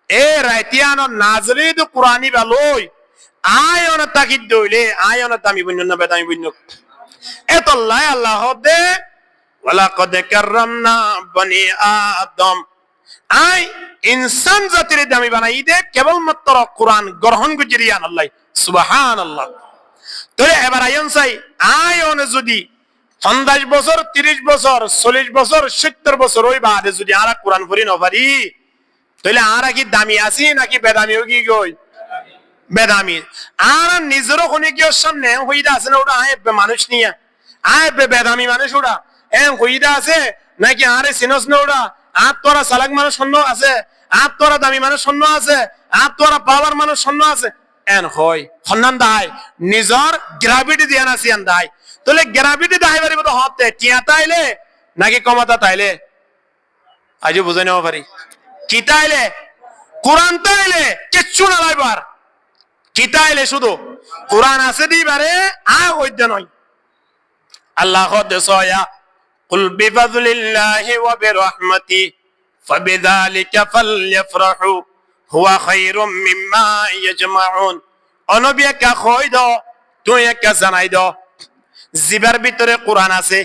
এ রাইতিয়ান নাযিলে তো কোরআনই ভালোই আয়ন তাকিদ দইলে আয়ন দামি বন্য না বেদামি বন্য এত আল্লাহ দে ওয়ালাকাদ কাররামনা বনি আদম, আই ইনসান জাতির দামি বানাই দে কেবলমাত্র কোরআন গ্রহণ গুজরিয়ান আল্লাহ সুবহানাল্লাহ। তো এবার আয়ন চাই আয়ন যদি 50 বছর 30 বছর 40 বছর 70 বছর ওই বাদে যদি আর কোরআন পড়ি না পারি তাহলে আর কি দামি আছি নাকি বেদামি কি কই বেদামি। আর নিজেরও খনিকের সামনে হইদা আছে না ওটা আয় মানুষ নিয়ে আয় বেদামি মানুষ ওটা হইদা আছে নাকি আরে সিনস না ওটা আর তোরা সালাক মানুষ শূন্য আছে, আর তোরা দামি মানুষ শূন্য আছে, আর তোরা পাওয়ার মানুষ শূন্য আছে এন হয় সন্ধান দায় নিজর গ্রাভিটি দিয়ে না সিয়ান দায়। তাহলে গ্রাভিটি দায় পারিব তো হতে টিয়া তাইলে নাকি কমাতা তাইলে আজও বুঝে নেওয়া পারি কি তাইলে কোরআন তাইলে কিচ্ছু না লাইবার কি তাইলে শুধু কোরআন আছে দিবারে আ হইত নয়। আল্লাহ দেশয়া কুল বিফাযলিল্লাহি ওয়া বিরহমাতি ফাবিযালিকা ফালইফরাহু হুয়া খায়রুম মিম্মা ইয়াজমাউন। অনবী কা কই দ তুই একা জানাই দ জিবার ভিতরে কোরআন আছে,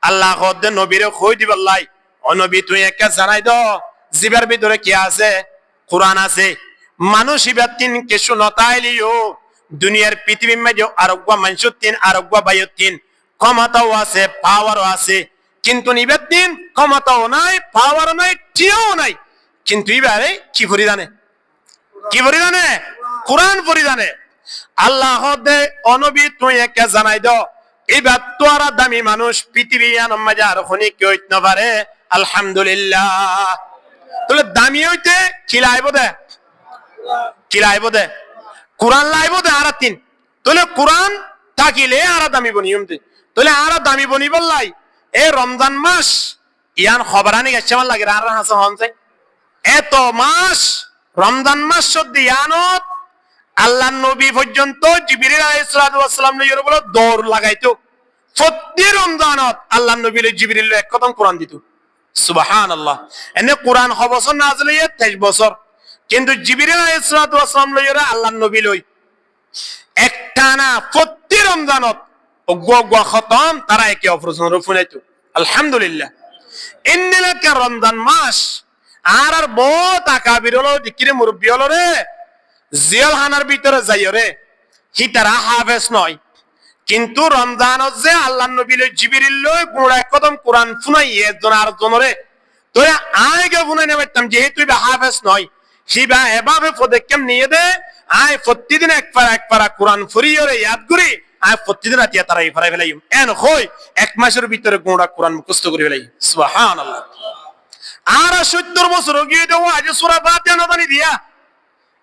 আল্লাহ দে নবীরে কই দিবাল্লাই অনবী তুই একা জানাই দ জিবার ভিতরে কি আছে কোরআন আছে। মানুষ ইবার তিন কিছু নতাইলিও দুনিয়ার পৃথিবীর মাঝে আরোগ্য মানুষের তিন আরোগ্য বায়ুর তিন ক্ষমতাও আছে পাওয়ারও আছে, কিন্তু ইবার তিন ক্ষমতাও নাই পাওয়ারও নাই টিও নাই, কিন্তু এবারে কি পরিধানে কি পরিধানে কোরআন পরিধানে। আল্লাহ দে অনবী তুই একা জানাই দ এবার তোরা দামি মানুষ পৃথিবী মাঝে আর খনি কেউ না পারে আলহামদুলিল্লাহ। তাহলে দামি হইতে কি লাইব দে কি লাইব দে কোরআন লাইব দে আর তিন। তাহলে কোরআন থাকিলে আর দামি বনিয়ম দে তাহলে আর দামি বনি বললাই এ রমজান মাস ইয়ান খবরানি গেছে আমার লাগে আর হাসা হন যায় এত মাস রমজান মাস সদ্দি ইয়ানত আল্লাহ নবী পর্যন্ত জিবরিল আলাইহিস সালাম লইর বলে দৌড় লাগাইতো প্রতি রমজানত আল্লাহ নবী জিবরিল এক কদম কোরআন দিত সুবহানাল্লাহ। এনে কোরআন বছর নাযিল হইয়া 23 বছর, কিন্তু জিবরিল আলাইহিস সালাম লইরা আল্লাহ নবী লই একটানা প্রতি রমজানত অগ্গা খতম তারা একে অপরজনের ফুনাইতো আলহামদুলিল্লাহ। ইন্নালাকা রমজান মাস আর বহুত আকাবির হলো দিকিরে মুরব্বি হলো রে জিয়ালখানার ভিতরে যাইও রে হি তারা হাফেজ নয়, কিন্তু রমজানত যে আল্লাহ নবী জিবরিল লই গোড়া কদম কোরআন ফুনাই একজন আর জনরে তোরে আগে ফুনাই নেবাইতাম যেহেতু হাফেজ নয় সিবা এভাবে পদক্ষেপ নিয়ে দে আয় প্রতিদিন এক পারা কোরআন ফুরিয়ে রে ইয়াদ করি আয় প্রতিদিন রাতিয়া তারা এই ফারাই ফেলাই এন হই এক মাসের ভিতরে গোড়া কোরআন মুখস্থ করে ফেলাই সুবহানাল্লাহ। আর 70 বছর গিয়ে দেবো আজ সূরা ফাতিহা না জানি দিয়া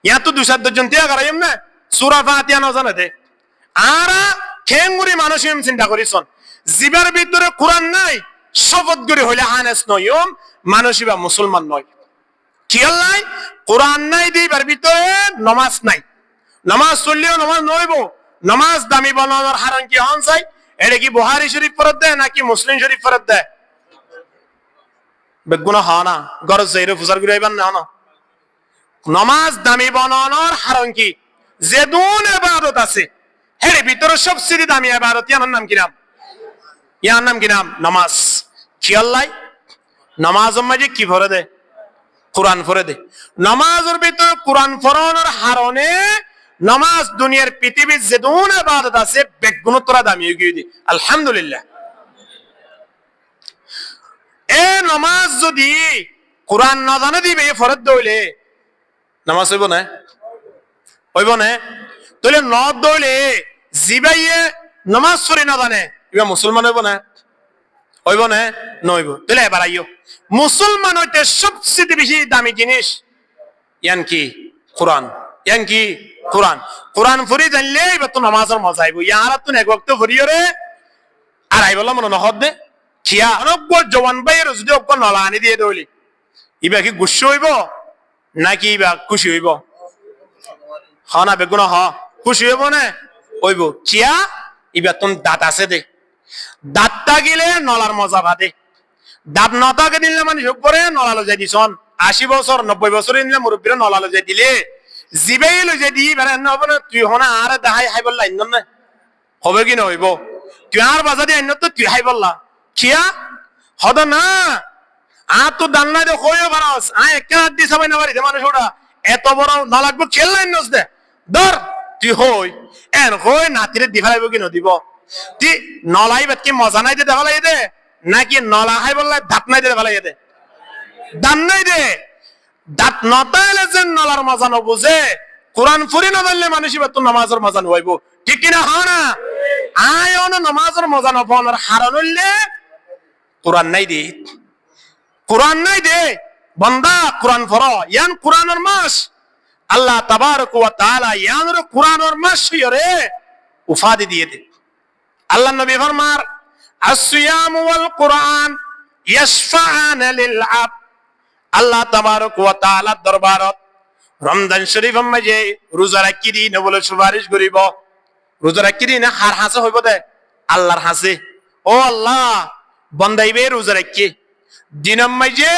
ইয়া তো 200 জন তিয়া করাইম না সূরা ফাতিহা না জানে দে আর খেঙ্গুরি মানুষ এম চিন্তা করিছন জিবার ভিতরে কোরআন নাই শপথ করে হইলে হানেস নয়ম মানুষই বা মুসলমান নয় কি আল্লাহ কোরআন নাই দিবার ভিতরে নামাজ নাই, নামাজ চললেও নামাজ নইব, নামাজ দামি বানানোর হারান কি হন চাই এটা কি বুখারী শরীফ ফরত দেয় নাকি মুসলিম শরীফ ফরত দেয় বেগুনা হানা গরজ যাইরে ফুজার গুরাইবান না না নামাজ দামি বানানোর হারান কি যে দুন ইবাদত আছে এর ভিতরে সবচেয়ে দামি ইবাদত ইয়ার নাম কি নাম ইয়ার নাম কি নাম নামাজ। কি আল্লাহ নামাজের মাঝে কি ভরে দে কোরআন পড়ে দে নামাজের ভিতরে কোরআন পড়ানোর হারণে নামাজ দুনিয়ার পৃথিবীর যে দুন ইবাদত আছে বেগুনতরা দামি হয়ে গিয়ে আলহামদুলিল্লাহ। এ নামাজ যদি কোরআন না জানে দিবে ফরজ দইলে নামাজ হইব না হইব না তাহলে ন দইলে জিবাইয়ে নামাজ পড়ি না জানে ইবা মুসলমান হইব না হইব না নইব। তাহলে এবার আইও মুসলমান হইতে সবচেয়ে বেশি দামি জিনিস ইয়ান কি কোরআন, ইয়ান কি কোরআন। কোরআন পড়ি জানলে এবার তো নামাজের মজা আইব ইয়ার তো এক ওয়াক্ত পড়িও রে আর আইবলা মনে নহদ দে খিয়া অনব্য জওয়ান ভাইয়ের যদি অব্য নলা আনি দিয়ে দইলি ইবা কি গুস্স হইব নাকি ইবা খুশি হইব হ না বেগুনা হ খুশি হইব না হইব খিয়া ইবাতুন দাঁত আছে দে, দাঁতটা গিলে নলার মজা বাদে, দাঁত নটাকে দিলে মানুষ উপরে নলালো যাই দিছন 80 বছর 90 বছর নিলে মুরব্বীরা নলালো যাই দিলে জিবেই লো যাই দি বেড়ে হবে না, তুই হনা আর দেখাই হাই বললা ইন্ন না হবে কি না হইব, তুই আর বাজা দিয়ে তো তুই হাই বললা খিয়া হদ না আর তো দান্না দে হইও ভারস একটা হাত দিয়ে সবাই না বাড়িতে মানুষ ওটা এত বড় না লাগবে খেললাই নস দে ধর তুই হই এন হই নাতিরে দি ফেলাইব কি দিব তুই নলাই বাদ কি মজা নাই দে ফেলাই দে নাকি নলা হাই বললা দাঁত নাই দে ফেলাই দে, দাম নাই দে দাঁত নতাইলে যে নলার মজা নবুঝে কোরআন ফুরি না বললে মানুষই বা তো নামাজের মজা নইব ঠিক কিনা হয় না, আয় অন নামাজের মজা নপানোর হারান হইলে কোরআন নাই দে, কোরআন নাই দে বন্দা কোরআন ফর ইয়ান কোরআনের মাস আল্লাহ তাবারক ওয়া তাআলা ইয়ানের কোরআনের মাস হইরে উফাদি দিয়ে দে। আল্লাহ নবী ফরমার আসিয়াম ওয়াল কোরআন ইয়াশফাআন লিল আবদ, আল্লাহ তাবারক ওয়া তাআলার দরবারত রমজান শরীফ মাঝে রোজা রাখি দি নবলে সুপারিশ করিব, রোজা রাখি দি না হার হাসে হইব দে আল্লাহর হাসে, ও আল্লাহ বন্দাইবে রোজা রাখি দিনম মাঝে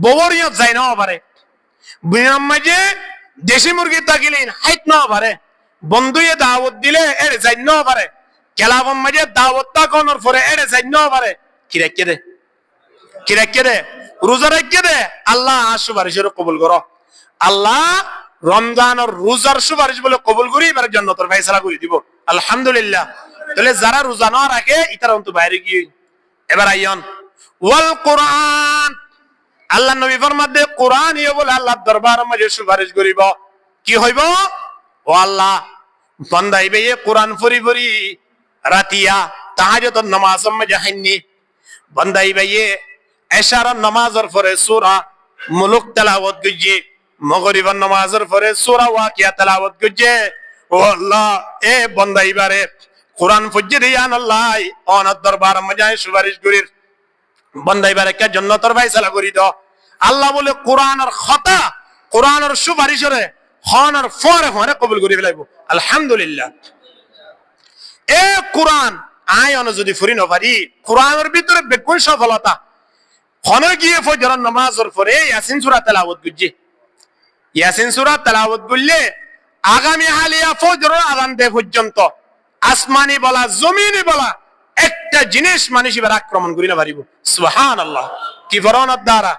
ববরিয়ত যাই না পারে, দিনম মাঝে দেশি মুরগি তাকিলেন হাইট না পারে, বন্ধুয়ে দাওয়াত দিলে এর যাই না পারে, কেলাবম মাঝে দাওয়াত তাকনের পরে এর যাই না পারে, কি রাখি দে কি রাখি দে রোজা রাখি দে আল্লাহ সুপারিশের কবুল করো, আল্লাহ রমজানের রোজার সুপারিশ বলে কবুল করি এবার জান্নাতের ফয়সালা করে দিব আলহামদুলিল্লাহ। তাহলে যারা রোজা না রাখে ইতারা অন্ত বাইরে গিয়ে এবার আইয়ন ওয়াল কোরআন, আল্লাহ নবী ফরমাতে কোরআন ইয়ে বলে আল্লাহর দরবারের মাঝে সুপারিশ করিব, কি হইব ও আল্লাহ বান্দাইবে কোরআন ফুরি ফুরি রাতিয়া তাহাজ্জুদের নামাজের মাঝে হাইনি, বান্দাইবে এশারার নামাজের পরে সূরা মুলক তেলাওয়াত করিয়ে, মাগরিবের নামাজের পরে সূরা ওয়াকিয়া তেলাওয়াত করিয়ে, ও আল্লাহ এ বান্দা এবারে কোরআন ফুজিয়ে দিয়ান আল্লাহ অনার দরবারের মাঝে সুপারিশ করির, বান্দা এবারে কে জান্নাতের ফয়সালা করি দাও। আল্লাহ বলে কোরআনের খাতা কোরআনের সুপারিশরে হনার ফরে ফরে কবুল করে ফেলাইব আলহামদুলিল্লাহ। এ কোরআন আয় অন যদি ফুরি না পারি কোরআনের ভিতরে বেকুল সফলতা হন গিয়ে ফজরের নামাজের পরে ইয়াসিন সূরা তেলাওয়াত করছি, ইয়াসিন সূরা তেলাওয়াত করলে আগামী হালিয়া ফজরের আযান দে পর্যন্ত আসমানি বলা জমিনি বলা একটা জিনিস মানুষ এবার আক্রমণ করি না পারিব সুবহানাল্লাহ। কি ফরমার দ্বারা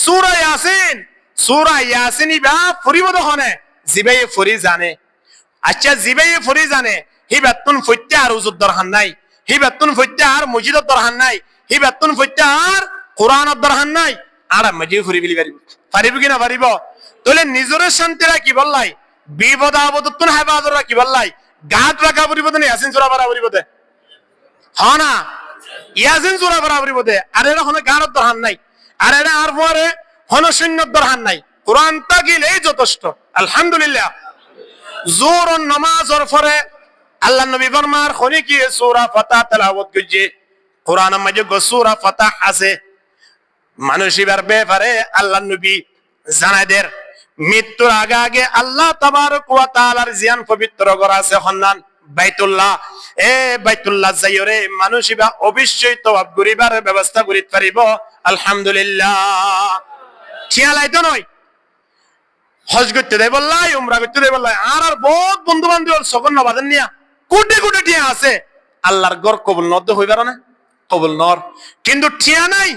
সূরা ইয়াসিন, সূরা ইয়াসিন ইবা ফুরিব দহনে জিবে ফুরি জানে, আচ্ছা জিবে ফুরি জানে হিবাতুন ফুত্তা আর উজুদ দরহান নাই, হিবাতুন ফুত্তা আর মুজিদত দরহান নাই, হিবাতুন ফুত্তা আর কোরআনত দরহান নাই, আর মজি ফুরি বিলি পারিব পারিব কি না পারিব। তাহলে নিজরে শান্তিরা কি বললাই বিপদ আপদতুন হেফাজতরা কি বললাই গাত রাখা পরিব না ইয়াসিন সূরা পড়া পরিব দে হ্যাঁ না, ইয়াসিন সূরা পড়া পরিব দে, আর এরা হন গানত দরহান নাই, আর এরা আর পরে হন শূন্যত দরহান নাই, কোরআন তাকিলেই যথেষ্ট আলহামদুলিল্লাহ। জোরন নামাজের পরে আল্লাহ নবী ফরমার খনি কি সূরা ফাতিহা তেলাওয়াত করছে, কোরআনের মাঝে সূরা ফাতিহা আছে, মানুষ এবার ব্যাপারে আল্লাহ নবী জানাদের মৃত্যুর আগে আগে আল্লাহ তাবারক ওয়া তাআলার জিয়ান পবিত্র করা আছে হন্নান বাইতুল্লাহ, এ বাইতুল্লাহ যাইরে মানুষ এবার অবশ্যই তওয়াব করিবার ব্যবস্থা করিতে পারিব আলহামদুলিল্লাহ। খেয়ালাই তো নয় হজ করতে দেয় বললাই উমরা করতে দেয় বললাই আর আর বহুত বন্ধু বান্ধব সকল নবাদের নিয়া কোটি কোটি টিয়া আছে, আল্লাহর ঘর কবুল নদ হইবার না কবুল নর, কিন্তু টিয়া নাই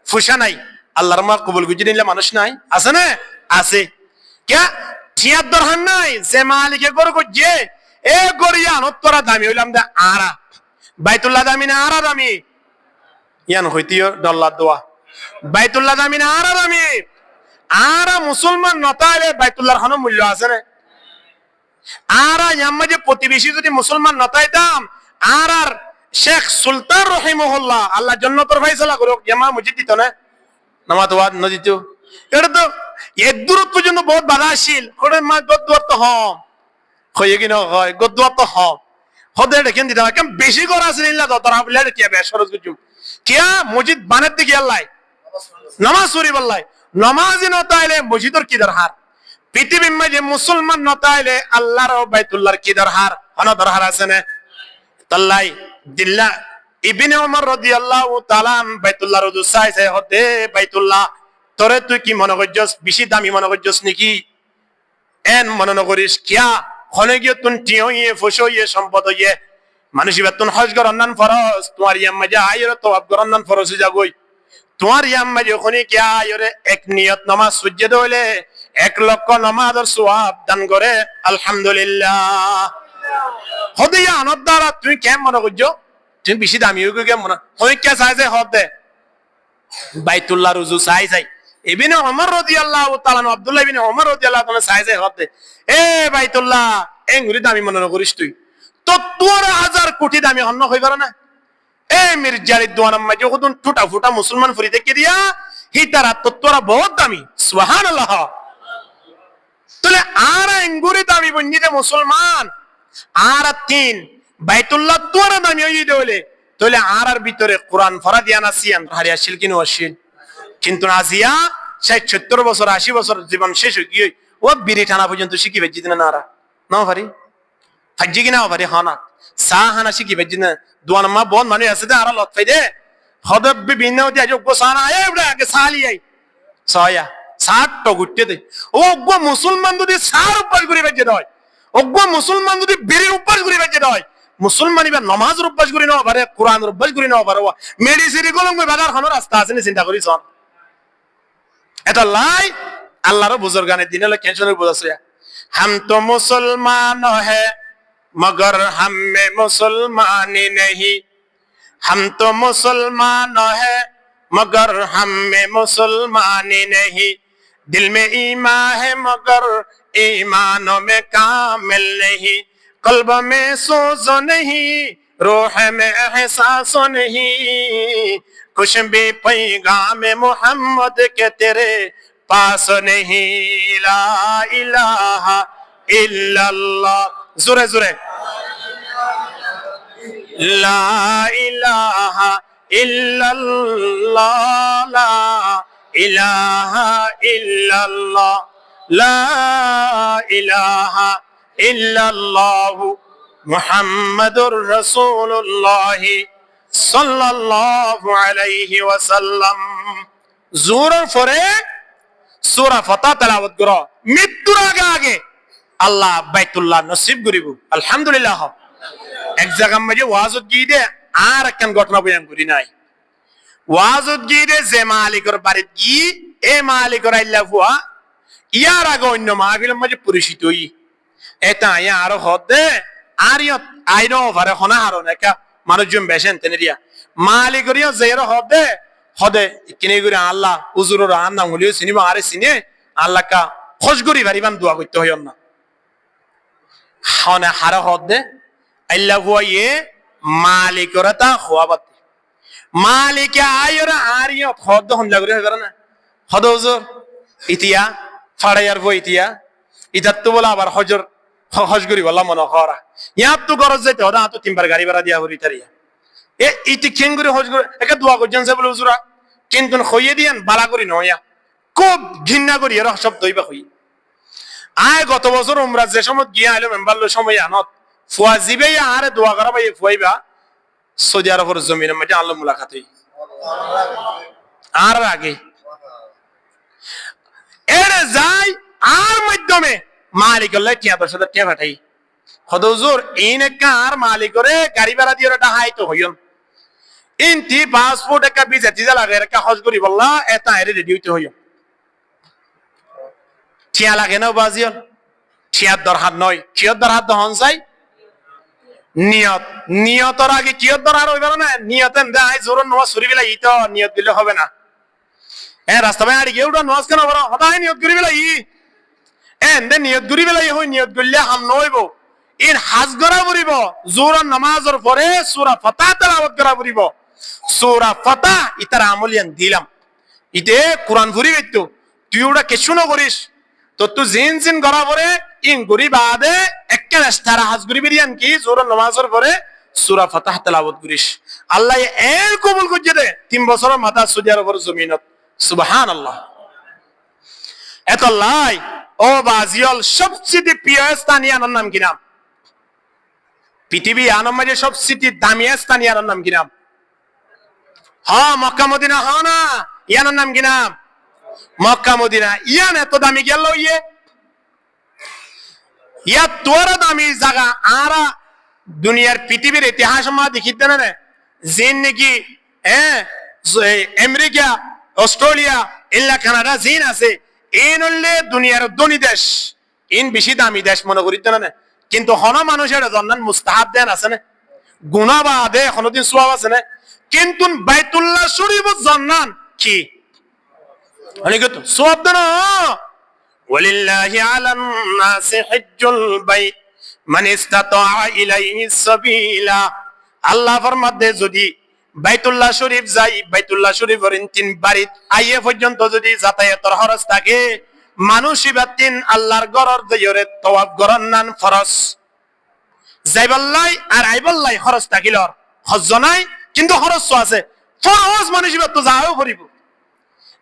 ফুসা নাই, আল্লাহর মা কবুল গুজি নিলে মানুষ নাই আছে না আছে, কে টিয়ার দরকার নাই, যে মালিকে গর করছে এ গরিয়া নত্তরা দামি হইলাম দে আরা বাইতুল্লাহ দামি না আরা দামি, ইয়ান হইতিও ডল্লার দোয়া বাইতুল্লাহ দামি না আরা দামি, আরা মুসলমান নতাইলে বাইতুল্লাহর কোনো মূল্য আছে না, আরা ইয়াম্মা যে প্রতিবেশী যদি মুসলমান নতাইতাম আর আর শেখ সুলতান রহিমহুল্লাহ আল্লাহ জান্নাতের ফয়সালা করুক জামা মসজিদ দিত না নামাজ ওয়াদ ন দিত, এটা তো এর দূরত্ব পর্যন্ত বহুত বাধা আসিল, করে মা গদ্দুয়ার তো হম হয়ে কি না হয় গদ্দুয়ার তো হম হদে দেখেন দিতে হয় কেন বেশি করা আছে ইল্লা দতরা বলে কি হবে সরজ গুজু কিয়া মসজিদ বানাতে কি আল্লাহ নামাজ পড়ি বললাই, নামাজি নতাইলে মসজিদের কি দরকার, পৃথিবীর মাঝে মুসলমান নতাইলে আল্লাহর বাইতুল্লাহর কি দরকার হন দরকার আছে না, তাল্লাই দিল্লা ইবনে ওমর রাদিয়াল্লাহু তাআলা বাইতুল্লাহ রুজু চাইছে হতে বাইতুল্লাহ তোরে তুই কি মনে করছস বেশি দামি মনে করছস নাকি এন মনে নকরিস কিয়া হলে গিয়ে তুন টিও ইয়ে ফসো ইয়ে সম্পদ ইয়ে মানুষ বেতন হজ গরন্নান ফরজ তোমার ইয়াম্মা যা আইরে তো আব গরন্নান ফরজ যাগই তোমার ইয়াম্মা যখনই কিয়া আইরে এক নিয়ত নামাজ সুজ্জে দইলে 1 লক্ষ নামাজের সওয়াব দান করে আলহামদুলিল্লাহ হদিয়া আনদ দ্বারা তুই কেমন মনে করছো তুমি বেশি দামি হয়ে গিয়ে মনে হয় কে চাইছে হদে বাইতুল্লাহ রুজু চাই ইবনে ওমর রাদিয়াল্লাহু তাআলা আব্দুল্লাহ ইবনে ওমর রাদিয়াল্লাহু তাআলা চাইছে হদে এ বাইতুল্লাহ এঙ্গুরি দামি মনে করিস তুই তো তোর 1000 কোটি দামি অন্য হই পারে না এ মির্জারি দোয়ানাম মাঝে কতন টুটা ফুটা মুসলমান ফরি থেকে দিয়া হি তারা তো তোরা বহুত দামি সুবহানাল্লাহ তাহলে আর এঙ্গুরি দামি বন্যিতে মুসলমান আর 3 বাইতুল্লাহ তোরা দামি হই দেলে তাহলে আর ভিতরে কোরআন ফরা দিয়া নাসিয়ান হারিয়া শিলকিন ওয়াশিন কিন্তু নাজিয়া 70 বছর 80 বছর জীবন শেষ হয়ে গিয়ে ও বিড়ি টানা পর্যন্ত শিখি বেজি দিনা নারা না পারি ফাজি কিনা পারি হানা সাহানা শিখি বেজি না দুয়ানমা বন মানে আছে আর লত ফাইদে হদব বিভিন্ন দিয়া যোগ্য সানা এ বড় আগে সালি আই সয়া 60 টো গুটতে দে ও গো মুসলমান যদি সার উপর করে বেজে দেয় ও গো মুসলমান যদি বিড়ির উপর করে বেজে দেয় মুসলমানি বা নামাজের অভ্যাস করি না পারে কোরআনের অভ্যাস করি না পারে মেডিসিন গুলো বাজার খানোর রাস্তা আছে না চিন্তা করি চল এটা লাই আল্লাহর বুজুর্গানে দিন হলো কেশনের বুঝাছে हम तो मुसलमान है मगर हम में मुसलमानी नहीं हम तो मुसलमान है मगर हम में मुसलमानी नहीं दिल में ईमान है मगर ईमानों में कामिल नहीं कल्ब में सोच नहीं रूह में एहसास नहीं कुछ भी पैगाम मोहम्मद के तेरे पास नहीं ला इलाहा इल्लल्लाह जोरे जोरे ला इलाहा इल्लल्लाह ला इलाहा इल्लल्लाह ला इलाहा इल्लल्लाह मुहम्मदुर रसूलुल्लाह सल्लल्लाहु अलैहि वसल्लम जोर फरे सूरा फतह তেলাওয়াত করো মৃত্যুর আগে আগে আল্লাহ বাইতুল্লাহ নসিব করিব আলহামদুলিল্লাহ এক জায়গা মধ্যে ওয়াজত গিয়ে আর একখান ঘটনা বয়ান করি নাই ওয়াজত গিয়ে যে মালিকের বাড়িতে গিয়ে এ মালিকের আইলা ফুয়া ইয়ার আগে অন্য মাহফিলের মাঝে পরিচিত হই এটা ইয়া আরো হদে আর ইয়ত আইনো ভারে হনা হারো নাকা মানুষজন বেশেন তেনেরিয়া মালিকের ইয়া জের হদে হদে কিনে করে আল্লাহ উজুরের নাম হলিও সিনেমা আরে সিনে আল্লাহ কা খুশগরি ভারিবান দোয়া করতে হয় না হনে হারা হদে আল্লাহ হুয়ায়ে মালিকের তা খোয়াবাত মালিকে আয়রা আরিয়া হদ হনলা করে হবে না হদ হুজুর ইতিয়া ফাড়াইয়ার বই ইতিয়া ইতাত তো বলা আবার হজর হজগরি বলা মনে করা ইয়াত তো গরজ যাইতে হদা তো তিনবার গাড়ি ভাড়া দিয়া হরি তারিয়া এ ইতি কেঙ্গুরি হজগরি একা দোয়া করছেন সে বলে হুজুরা কিন্তু খইয়ে দিয়েন বালা করি নয়া খুব ঘৃণা করি এর শব্দ হইবা হই আয় গত বছর উমরা যে সময় গিয়া আইলো মেম্বার সময় আনত ফুয়া জিবে আরে দোয়া করা ভাই ফুয়াইবা সৌদি আরবের জমিনের মধ্যে আল্লাহ মুলাকাত হই আর আগে এর যাই আর মাধ্যমে মালিক আল্লাহ টিয়া দশটা টিয়া পাঠাই হদুজুর ইন কার মালিকরে গাড়ি ভাড়া দিয়ে ওটা হাই তো হইন ইনটি পাসপোর্ট একটা ভিসা টিজা লাগে একটা হজ করি বললা এটা এর রেডি হইতে হইন টিয়া লাগে না বাজিয়ন টিয়ার দরহাত নয় কিয়র দরহাত দহন চাই নিয়ত নিয়তর আগে কিয়র দরহার হইবে না নিয়তেন দে আই জোর নামাজ সরি বেলা ইতো নিয়ত দিলে হবে না রাস্তা ভাই আড়ি গিয়ে উঠা নামাজ কেন বড় হদাই নিয়ত করি বেলা ই দে নিয়ত করি বেলা ই হই নিয়ত করলে হাম নইব ইন হাজ করা পড়িব জোর নামাজের পরে সূরা ফাতিহা তেলাওয়াত করা পড়িব সূরা ফাতিহা ইতার আমলিয়ান দিলাম ইতে কোরআন পড়ি বেতো তুই ওটা কিছু না করিস তো তুই জিন জিন করা পরে ইন গরি বাদে একটা রাস্তার হাজ করি বেরিয়ান কি জোর নামাজের পরে সূরা ফাতিহা তেলাওয়াত করিস আল্লাহ এর কবুল করতে দে 3 বছরের মাথা সৌদি আরবের জমিনত সুবহানাল্লাহ এত লাই ও বাজিয়াল সবচেয়ে প্রিয় স্থানীয় নাম কি নাম পৃথিবী আনার মাঝে সবচেয়ে দামি স্থান ইয়ার নাম কি নাম? Mecca Medina. না, ইয়ার নাম কি নাম? Mecca Medina. ইয়ান এত দামি গেল ইয়া তোর দামি জায়গা আর দুনিয়ার পৃথিবীর ইতিহাস মা দেখিতে না জিন নাকি আমেরিকা, অস্ট্রেলিয়া, ইল্লা কানাডা জিন আছে ইন হলে দুনিয়ার ধনী দেশ, ইন বেশি দামি দেশ মনে করিতে না। কিন্তু হন মানুষের জন্নান মুস্তাহাব দেন আছে না, গুনাহ বা দে কোনদিন সওয়াব আছে না। কিন্তু বাইতুল্লাহ শরীফ জন্নান কি অনেক তো সওয়াব দেন। ওয়ালিল্লাহি আলান নাসি হিজ্জুল বাইত মান ইসতাতা ইলাইহি সাবিলা। আল্লাহ ফরমাতে যদি বাইতুল্লাহ শরীফ যাই, বাইতুল্লাহ শরীফের তিন বাড়িত আইয়ে পর্যন্ত যদি যাতায়াতের খরচ থাকে, মানুষ ইবাতিন আল্লাহর ঘরের দয়রে তওয়াফ করার নান ফরজ। যাইবাল্লাই আর আইবাল্লাই খরচ থাকিল, হজ্জ নাই কিন্তু খরচ আছে, ফরজ মানুষ ইবাত তো যাও করিব।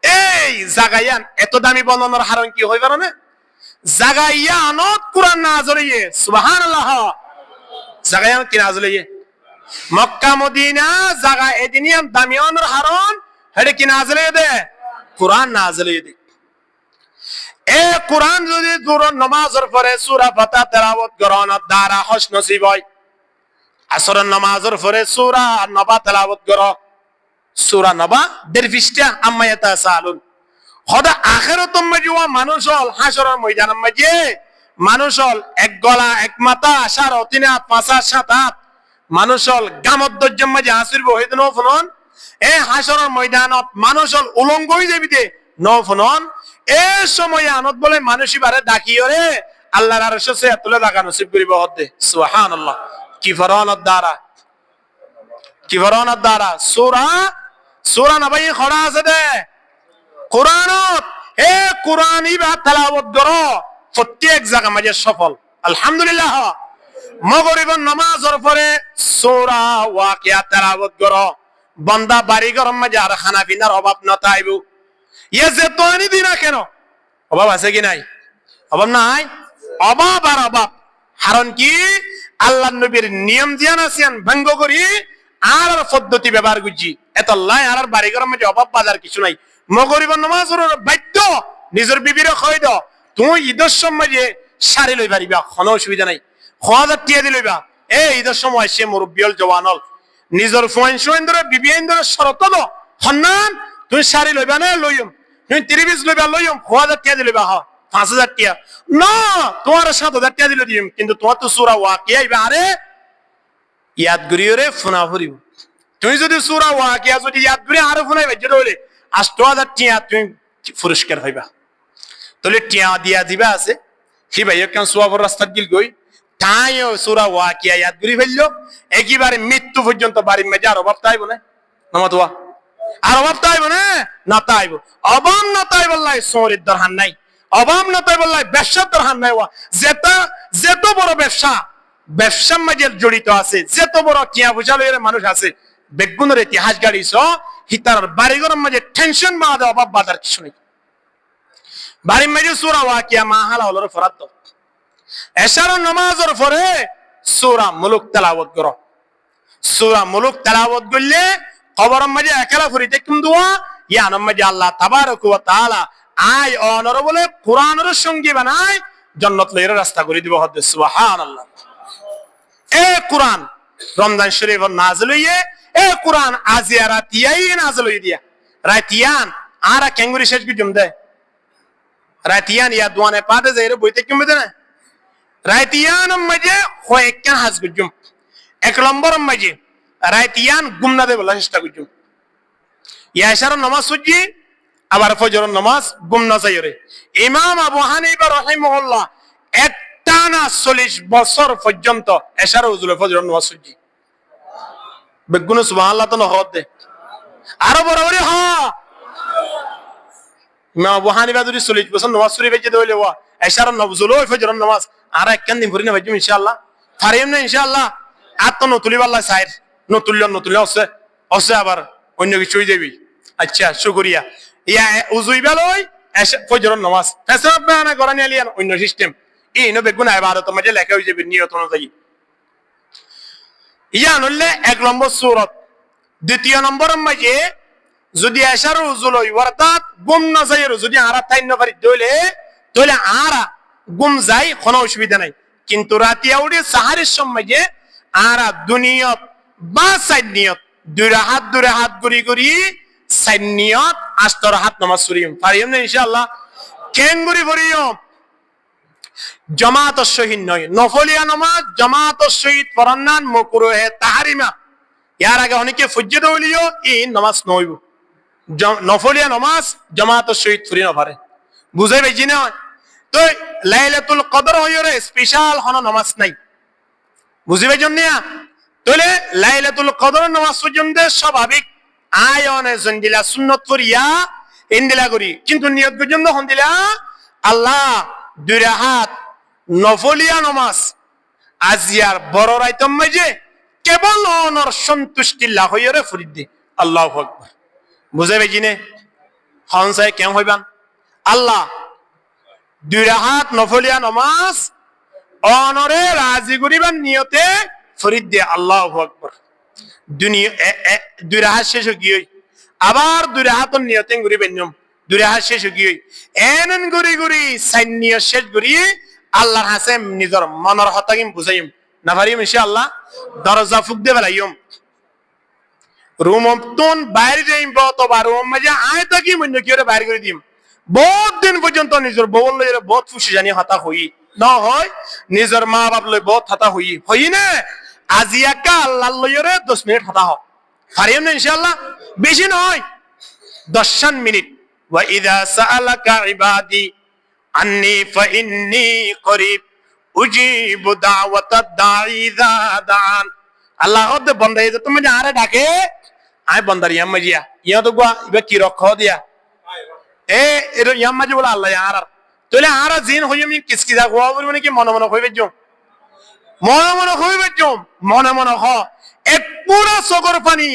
এই জাগায়ান এত দামি বর্ণনার হারণ কি হই পারে না? জাগায়ানত কুরআন নাযিলে সুবহানাল্লাহ, জাগায়ান কি নাযিলে মক্কা মদিনা জাগা এদিনিয়াম দামিয়ানোর হারণ হেডে কি নাযিলে দে? কুরআন নাযিলে দে। এ কুরআন যদি দুরুদ নামাজের পরে সূরা ফাতিহা তেলাওয়াত করানোর দ্বারা হস নসিব হয়, আসরের নামাজের পরে সূরা নবা তেলাওয়াত করো, সূরা নবা দেরফিস্টা আম্মা ইয়াতাসালুন। খোদা আখিরাতুম মাজিওয়া মানুষ হল হাসরের ময়দানের মাঝে মানুষ হল এক গলা এক মাথা 4 3 5 7 8 মানুষ হল গামদ্দজ্জের মাঝে আসির বহিদ নফনন। এ হাসরের ময়দানত মানুষ হল উলঙ্গ হয়ে যাবিতে নফনন। এ সময় আনত বলে মানুষই বারে ডাকিয়রে আল্লাহর আরশে সে তুলে দাগা নসিব করিব হদ্দে সুবহানাল্লাহ। কি ফরমানের দ্বারা, কি ফরমানের দ্বারা সূরা নবাই খড়া আছে দে কুরআনত। হে কুরআন ইবা তেলাওয়াত করো প্রত্যেক জায়গা মাঝে সফল আলহামদুলিল্লাহ। মাগরিবের নামাজের পরে সূরা ওয়াকিয়া তেলাওয়াত করো, বান্দা বাড়ি গরম মাঝে আর খানা পিনার অভাব না তাইব। ইয়ে যে তো আনি দিনা কেন অভাব আছে কি নাই? অভাব নাই, অভাব আর অভাব। কারণ কি আল্লাহ নবীর নিয়ম জ্ঞান আছেন ভঙ্গ করি আর পদ্ধতি ব্যবহার করছি এত লাই আর বাড়ি গরম মাঝে অভাব বাজার কিছু নাই। মগরিবের নামাজের বাধ্য নিজের বিবিরে খয় দাও, তুমি ঈদের সময় যে শাড়ি লই পারিবা, কোনো অসুবিধা নাই, 1000 টিয়া দি লইবা। এই ঈদের সময় সে মুরব্বিয়ল জওয়ানল নিজের ফোন সোয়েন ধরে বিবিএন ধরে শরত দো হন্নান তুমি শাড়ি লইবা না লইম, তুমি 30 লইবা লইম, 1000 টিয়া দি লইবা, 5000 টিয়া না তোমার 7000 টিয়া দিলে দিম। কিন্তু তোমার তো সূরা ওয়াকিয়া ইবা আরে ইয়াদ করিওরে ফোনা ফুরিব। তুমি যদি সূরা ওয়াকিয়া যদি ইয়াদ করি আরে ফোনাই বাজে হইলে 8000 টিয়া তুমি পুরস্কার হইবা। তাহলে টিয়া দিয়া দিবা আছে হি ভাই কেন সোয়াবর রাস্তা গিল গই তাইও সূরা ওয়াকিয়া ইয়াদ করি ফেললো একেবারে মৃত্যু পর্যন্ত বাড়ির মেজে আর অভাব তাইব না নমাতোয়া, আর অভাব তাইব না না তাইব। অভাব না তাই বললাই সোরের দরহান নাই, অভাব না তাই বললাই ব্যবসার দরহান নাই। যেত বড় ব্যবসার মাঝে জড়িত আছে, যেত বড় টিয়া বুঝালের মানুষ আছে বেগুনের ইতিহাস গাড়িছ হিতার বাড়িঘরের মাঝে টেনশন বাঁধে অভাব বাঁধার কিছু নেই। বাড়ির মাঝে সূরা ওয়াকিয়া মাহালা হলোর ফরাত এশারের নামাজের পরে সূরা মুলুক তেলাওয়াত করো। সূরা মুলুক তেলাওয়াত করলে কবরের মাঝে একলা ফুরিতে কিন্তু ইয়ানোর মাঝে আল্লাহ তাবারক ওয়া তাআলা আই অনর বলে কুরআনের সঙ্গী বানায় জান্নাত লইর রাস্তা করে দিব হদ্দে সুবহানাল্লাহ। এ কুরআন রমজান শরীফের নাযিল হইয়ে এ কুরআন আজিয়া রাতিয়াই নাযিল হই দিয়া রাতিয়ান আর কেঙ্গুরি শেষ গুজম দে রাতিয়ান ইয়া দুয়ানে পাদে যাইরে বইতে কিমবে না রাতিয়ান মাঝে কয়েকখান হাজ গুজম। 1 নম্বর মাঝে রাতিয়ান গুমনা দে বলা চেষ্টা গুজম। ইয়া ইশারার নামাজ সুজি আবার ফজরের নামাজ গুমনা যাইরে। ইমাম আবু হানিফা রাহিমাহুল্লাহ একটানা 40 বছর পর্যন্ত ইশারা উজুল ফজরের নামাজ সুজি বেগুন সুবহানাল্লাহ তো নহদ দে আরো বরাবরই ইমাম আবু হানিফা যদি 40 বছর নামাজ সুরি বেজে দইলে ওয়া ইশারা নবজুল ওই ফজরের নামাজ আর একখান দিন ভরি না বাজুম ইনশাআল্লাহ ফারিম না ইনশাআল্লাহ। আর তো নতুলি বাল্লা সাইর নতুল্য আছে আবার অন্য কিছু হয়ে যাবি। আচ্ছা শুকরিয়া ইয়া উজুইবা লই ফজরের নামাজ ফেসব বানা করানি আলিয়ান অন্য সিস্টেম এই নো বেগুন ইবাদত মাঝে লেখা হয়ে যাবে নিয়ত অনুযায়ী। ইয়ান হইলে 1 নম্বর সূরত। দ্বিতীয় নম্বরের মাঝে যদি এশার উজুল হই অর্থাৎ গুম না যায় যদি আরা তাইন পারি তাহলে আরা গুম যায় কোনো অসুবিধা নাই। কিন্তু রাতিয়া উঠে সাহারের সময় যে আরা দুনিয়ত বা সাইনিয়ত দুই হাত গুড়ি গুড়ি সাইনিয়ত আস্তর হাত নামাজ পড়িম পারিম না ইনশাআল্লাহ। কেন গুড়ি পড়িম জামাত শহীদ নয় নফলিয়া নামাজ জামাত শহীদ পড়ান্নান মাকরুহে তাহরিমা। ইয়ার আগে অনেকে ফজ্জে হলিও এই নামাজ নইব নফলিয়া নামাজ জামাত শহীদ ফুরি নপারে বুঝাই পাইছি না। তো লাইলাতুল কদর হইরে স্পেশাল হন নামাজ নাই বুঝি পাইছেন না। তাহলে লাইলাতুল কদর নামাজ পর্যন্ত স্বাভাবিক আয়নে জন্দিলা সুন্নত করিয়া ইন্দিলা করি কিন্তু নিয়ত পর্যন্ত হন্দিলা আল্লাহ দুই রাহাত নফলিয়া নামাজ আজিয়ার বড় রাইতম মাঝে কেবল অনর সন্তুষ্টি লাভ হইরে ফুরি দে আল্লাহু আকবার বুঝে পাইছি নে। হনসাই কেন হইবান আল্লাহ দুই রাহাত নফলিয়া নামাজ অনরে রাজি করিবার নিয়তে ফরিদ দে আল্লাহু আকবার। দুনিয়া দুই রাহাত শেষ গিয়ে আবার দুই রাহাতর নিয়তে ঘুরিবেন নিয়ম দুই রাহাত শেষ গিয়ে এনন ঘুরি ঘুরি সাইনিয় শেষ ঘুরি আল্লাহর হাসে নিজের মনের হতাকিম বুঝাইম না পারিম ইনশাআল্লাহ। দরজা ফুক দে বেলাইম রুম তুন বাইরে যাইম অথবা রুম মাঝে আয় থাকি মন্য কি বাইরে করে দিম বহুত দিন পর্যন্ত নিজের বউ লইরে বহুত খুশি জানি হতা হই না হয় নিজের মা বাপ লই বহুত হতা হই না আজি একা আল্লাহ লইরে 10 মিনিট হতা হোক পারিম না ইনশাআল্লাহ বেশি নয় 10 মিনিট। ওয়া ইযা সাআলাকা ইবাদি আন্নী ফাইন্নী করিব উজিবু দাওয়াতাদ দাঈ ইযা দাআন। আল্লাহ হদ বন্দা এই তুমি যে আরে ডাকে আয় বন্দার ইয়াম্মা জিয়া ইয়া তো গা ইবা কি রখ দিয়া এর ইয়াম্মা জি বলে আল্লাহ আর তাহলে আর জিন হইম কিসকি দা গোয়া বলি মানে কি মনে মনে হইবে জম মনে মনে হ এক পুরা সগর পানি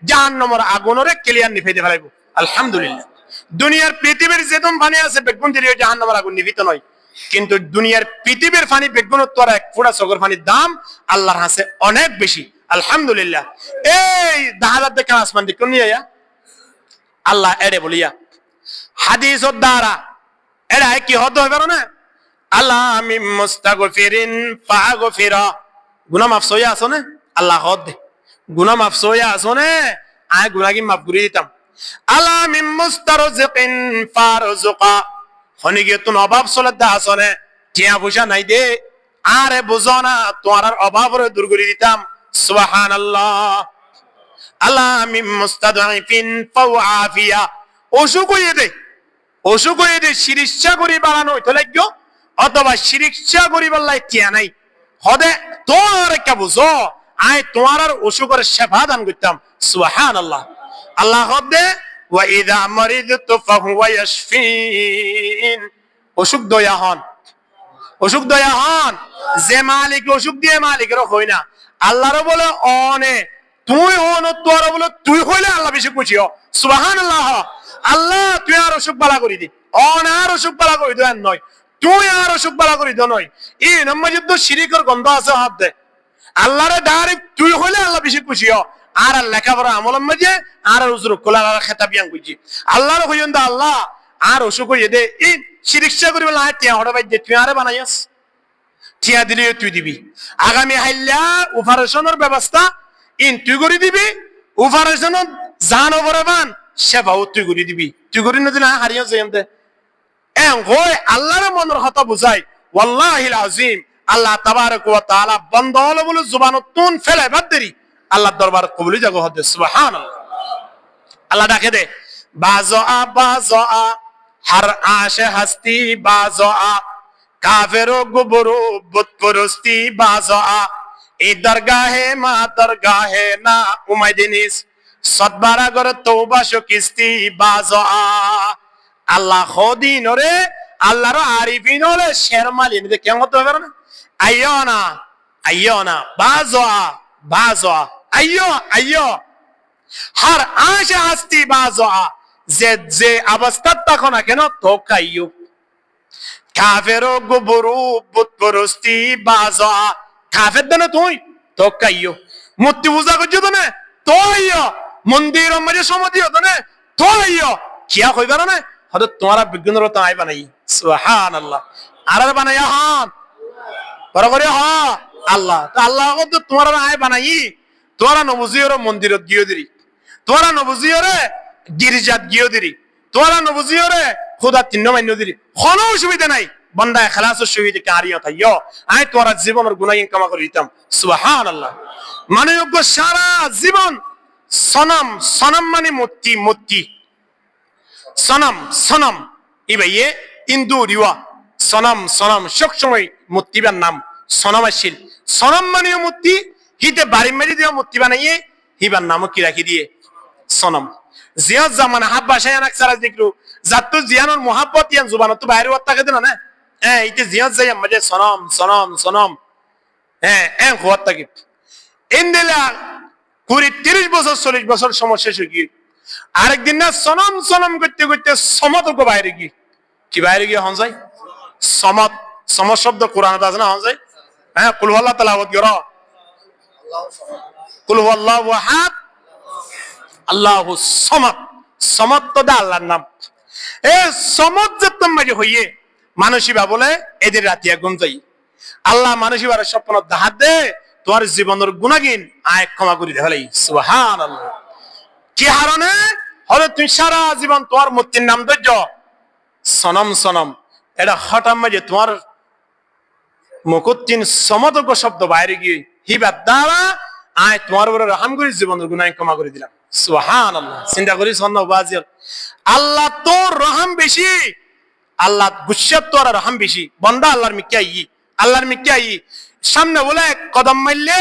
জাহান্নামের আগুনরে ক্লিয়ার নিভাইতে ফেলাইবো আলহামদুলিল্লাহ। দুনিয়ার পৃথিবীর যেতম পানি আছে বেগুন দিয়ে জাহান্নামের আগুন নিভিত নয় কিন্তু দুনিয়ার পৃথিবীর পানি বেগুনের তোর এক পুরা সগর পানির দাম আল্লাহর হাসে অনেক বেশি আলহামদুলিল্লাহ। এই দাহালাত দেখে আসমান দেখুন নিয়া আল্লাহ এড়ে বলিয়া হাদিসের দ্বারা এরা কি হতে হবে না আল্লাহ আমি মুস্তাগফিরিন ফাগফিরা গুনাহ মাফ সইয়া আছে না আল্লাহ হদ দে গুনাহ মাফ সইয়া আছে না আয় গুনাহ কি মাফ করে দিতাম। আল্লাহ আমি মুস্তারজিকিন ফারজুকা হনি গিয়ে তুমি অভাব চলার দা আছে না টিয়া পয়সা নাই দে আরে বুঝো না তোমার অভাবের দূর করে দিতাম সুবহানাল্লাহ। আল্লাহ আমি মুস্তাদঈফিন ফাওয়াফিয়া অসুখ হইয়ে দে চিকিৎসা করি বাড়ানো হইতে লাগবে অথবা চিকিৎসা করিবার লাই টিয়া নাই হদে তোমার একটা বুঝো আয় তোমার আর অসুখের সেবা দান করতাম সুবহানাল্লাহ। আল্লাহ হদে ওয়া ইযা মারিদতু ফাহুয়া ইয়াশফিন অসুখ দয়া হন যে মালিক অসুখ দিয়ে মালিকের হই না আল্লাহর বলে অনে তুই হন তোর বলে তুই হইলে আল্লাহ বেশি খুশি হ সুবহানাল্লাহ। আল্লাহ তুই আর অসুখ বালা করি দি অন আর অসুখ বালা করি দেন নয় তুই আর অসুখ বালা করি দে নয় এই নম্বর যুদ্ধ শিরিকের গন্ধ আছে হাত দে আল্লাহরে ডাইরেক্ট তুই হইলে আল্লাহ বেশি খুশি হ আর লেখাপড়া আমল মাঝে আর উজর কোলার আর খেতাবিয়াং কইছি আল্লাহর হইন দা আল্লাহ আর অসুখ হইয়ে দে এই চিকিৎসা করিব না টিয়া হড়া বাই দে তুই আরে বানাইস টিয়া দিলে তুই দিবি আগামী হাইলা অপারেশনের ব্যবস্থা তুই করে দিবি অপারেশনত জান অবরাবান সেবাও তুই করে দিবি তুই করে না দিলে হারিয়ে যাইম দে আল্লাহর মনের কথা বুঝাই ওয়াল্লাহিল আযীম আল্লাহ তাবারক ওয়া তাআলা বান্দা হলো বলে জবানতুন ফেলে বাদ দেরি আল্লাহ দরবার কবুলি জাগো হদে সুবহানাল্লাহ। আল্লাহ ডাকে দে বাজা হর আশে হস্তি বাজা কাফেরো গুবরু বুত পরস্তি বাজা এই দরগাহে মা দরগাহে না উমাইদিনিস সদবারা গর তওবা শকিস্তি বাজা আল্লাহ খদিন রে আল্লাহর আরিফিন হলে শেরমালি নে কেমন হতে হবে না আইয়ো না বাজা আইয়ো হর আশা হাস্তি বাজা যে অবস্থা তখন না কেন তো কাইয়ো কাফেরো গুবরু বুত পরস্তি বাজা কাফের দেন তুই তো কাইয়ো মূর্তি পূজা করছো তো না তো মন্দির মাঝে সমাধি হতো না তো কিয়া কইবার না হয়তো তোমারা বিজ্ঞানের তো আই বানাই সুবহানাল্লাহ আর বানাই হন বড় করে হ আল্লাহ তো আল্লাহ তো তোমার আয় বানাই তোরা নবুজিওর মন্দিরত গিয়ে দিরি তোরা নবুজিওরে গির্জাত গিয়ে দিরি তোরা নবুজিওরে খোদা তিন্ন মান্য দিরি কোনো অসুবিধা নাই বন্দায় খালাসের সহিত কারিয়া তাইও আই তোরা জীবনের গুনাহ ইনকাম করে দিতাম সুবহানাল্লাহ মানে যোগ্য সারা জীবন সনম সনম মানে মূর্তি মূর্তি সনম সনম ইবাইয়ে ইন্দু রিওয়া সনম সনম সব সময় মূর্তিবার নাম সনম আসিল সনম মানে মূর্তি হিতে বাড়ি মেরি দিয়ে মূর্তি বানাইয়ে হিবার নামও কি রাখি দিয়ে সনম জিয়াত জামানা হাব বাসায় আনাক সারা দেখলু জাতু জিয়ানোর মোহাব্বত ইয়ান জুবানত তো বাইরে ওয়াত্তা কেদে না হ্যাঁ ইতে জিয়াত যাই আমাদের সনম সনম সনম হ্যাঁ হওয়ার তাকে ইন্দিলা 20-30 বছর 40 বছর সমস্যা শেষ হয়ে আরেকদিন না সনম সনম করতে করতে সমত বাইরে গিয়ে কি বাইরে গিয়ে হন যায় সমত সমত শব্দ কোরআনত আছে না হন যায় হ্যাঁ কুল হুয়াল্লাহ তেলাওয়াত করো কুল হুয়াল্লাহু আহাদ আল্লাহু সামাদ সামাদ তো আল্লাহর নাম এ সামাদ যতম মাঝে হইয়ে মানসিবা বলে এদের রাতিয়া গুম যাই আল্লাহ মানসিবার স্বপ্ন দাহাত দে তোমার জীবনের গুনাহগিন আয় ক্ষমা করে দেখালাই সুবহানাল্লাহ কি হারনে হলে তুই সারা জীবন তোমার মূর্তির নাম ধৈর্য সনম সনম এটা হঠাৎ মাঝে তোমার মুকুত্তিন সমতজ্ঞ শব্দ বাইরে গিয়ে হিবার দ্বারা আয় তোমার উপরে রহম করে জীবনের গুনাহ ক্ষমা করে দিলাম সুবহানাল্লাহ চিন্তা করি সন্ন্যবাজির আল্লাহ তো রহম বেশি আল্লাহ গুচ্ছত তো আর রহম বেশি বন্দা আল্লাহর মিক্কি সামনে বলে কদম মারলে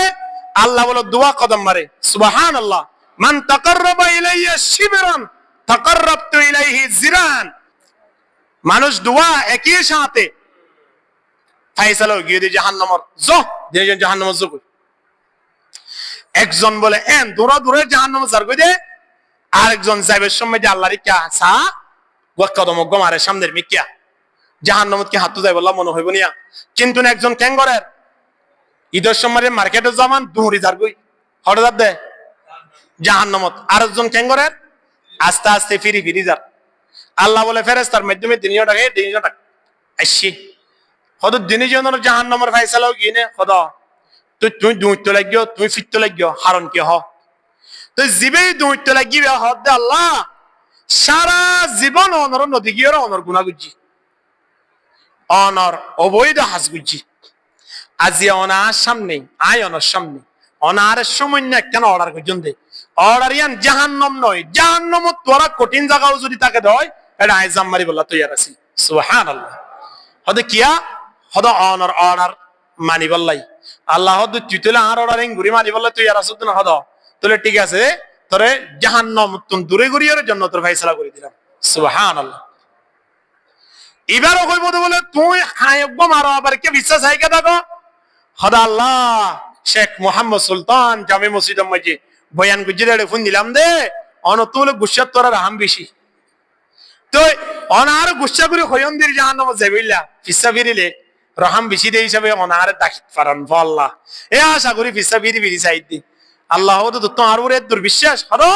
আল্লাহ বলে দোয়া কদম মারে সুবহানাল্লাহ মান তাকাররাবা ইলাইয়া শিবরান তাকাররাবতু ইলাইহি জিরান মানুষ দোয়া একই সাথে ফাইসালা গিয়ে দিয়ে জাহান্নামর জাহান্নামর যোগ একজন বলে এন দূরা দূরে জাহান্নামে যার কই দে আরেকজন যাইবের সময় যে আল্লাহর কি আসা কদম মারে সামনের মিকিয়া জাহান্নামত কি হাতু যাই বললা মনে হইব নিয়া কিন্তু একজন ক্যাঙ্গরের ঈদের সময় মার্কেটে জামান দুহরি যার কই হঠাৎ দে জাহান্নামত আরেকজন ক্যাঙ্গরের আস্তে আস্তে ফিরি ফিরি যার আল্লাহ বলে ফেরেশতার মাধ্যমে দিনিও টাকা আসছি হয়তো দিনে জনের জাহান্নামের ফাইসালাও গিয়ে নে হদা তুই দুইতে লাগিও তুই ফিরতে লাগিও হারণ কি হ তুই জীবেই দুইতে লাগিবে হদ দে আল্লাহ সারা জীবন অনর নদী গিয়ে অনর গুণা গুজি অনর অবৈধ হাস গুজি আজি অনার সামনে আয় অনর সামনে অনারের সময় না কেন অর্ডার করছেন দে অর্ডার ইয়ান জাহান্নাম নয় জাহান্নাম তোরা কঠিন জায়গাও যদি তাকে দেয় এটা আয় জাম্মারি বললা তৈয়ার আছি সুবহানাল্লাহ হদে কিয়া হদ অনর অর্ডার মানি বললাই আল্লাহ হদ তুই তুলে আর অর্ডার ঘুরি মানি বললে তুই আর আসুদ না হদ তোলে ঠিক আছে তোরে জাহান্নাম তুম দূরে ঘুরিয়ে জন্য তোর ফাইসালা করে দিলাম সুবহানাল্লাহ এবারও কইব বলে তুই হায়ব মারো আবার কে বিশ্বাস হয় কে দেখো হদ আল্লাহ শেখ মোহাম্মদ সুলতান জামে মসজিদ মসজিদ বয়ান গুজরাটে ফোন দিলাম দে অনতুল গুসাত তোরা রাহাম বেশি তো অনার গুসা করে হয়ন্দির জাহান্নাম যাইবিল্লা ফিসা ফিরিলে রহাম বেশি দে হিসাবে অনার দাখিত ফারান আল্লাহ এ আশা করি ফিসা ফিরি ফিরি সাইড দি আল্লাহ তো তোমার উপরে দুর্বিশ্বাস হলো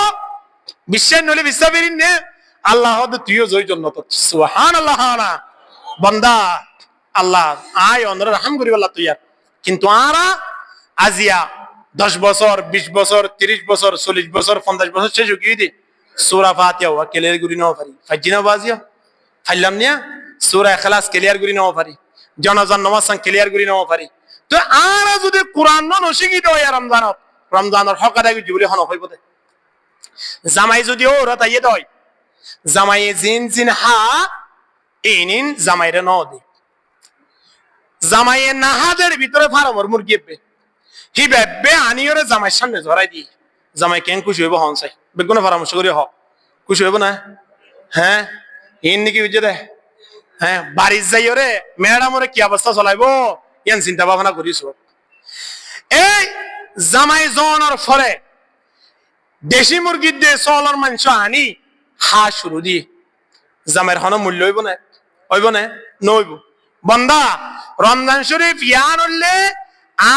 বিশ্বাস নলে ফিসা ফিরিন নে আল্লাহ তো তুইও জয় জন্য তো সুবহানাল্লাহ না বান্দা আল্লাহ আয় অনর রহম করি আল্লাহ তুই কিন্তু আরা আজিয়া 10 বছর 20 বছর 30 বছর 40 বছর 50 বছর শেষ হয়ে গিয়ে সূরা ফাতিহা ওয়া ক্লিয়ার করি নাও পারি ফাজিনা বাজিয়া ফাইলাম নিয়া সূরা ইখলাস ক্লিয়ার করি নাও পারি জানাজার নামাজ ক্লিয়ার করি নাও পারি তো আর যদি কোরআন নশিকি দয় রমজানের হক আদায় করি বলে হন হইব জামাই যদি ওরা তাইয়ে দয় জামাই জিন জিন হা ইনিন জামাইরে ন দে জামাইয়ে নাহাদের ভিতরে ফার্মর মুরগি হি বেবে আনিয়রে জামাই সামনে ধরাই দি জামাই কেন খুশি হইব হন চাই বেগুনে পরামর্শ করি হ খুশি হইব না হ্যাঁ ইন নাকি বুঝে দে হ্যাঁ বাড়ির যাই ওরে ম্যাডামরে কি অবস্থা চলাইবো ইয়ান চিন্তা ভাবনা করিস এই জামাই জনের ফলে দেশি মুরগির দিয়ে চলার মাংস আনি হা শুরু দি জামাইয়ের হন মূল্য হইব না নইব বন্দা রমজান শরীফ ইয়ান হলে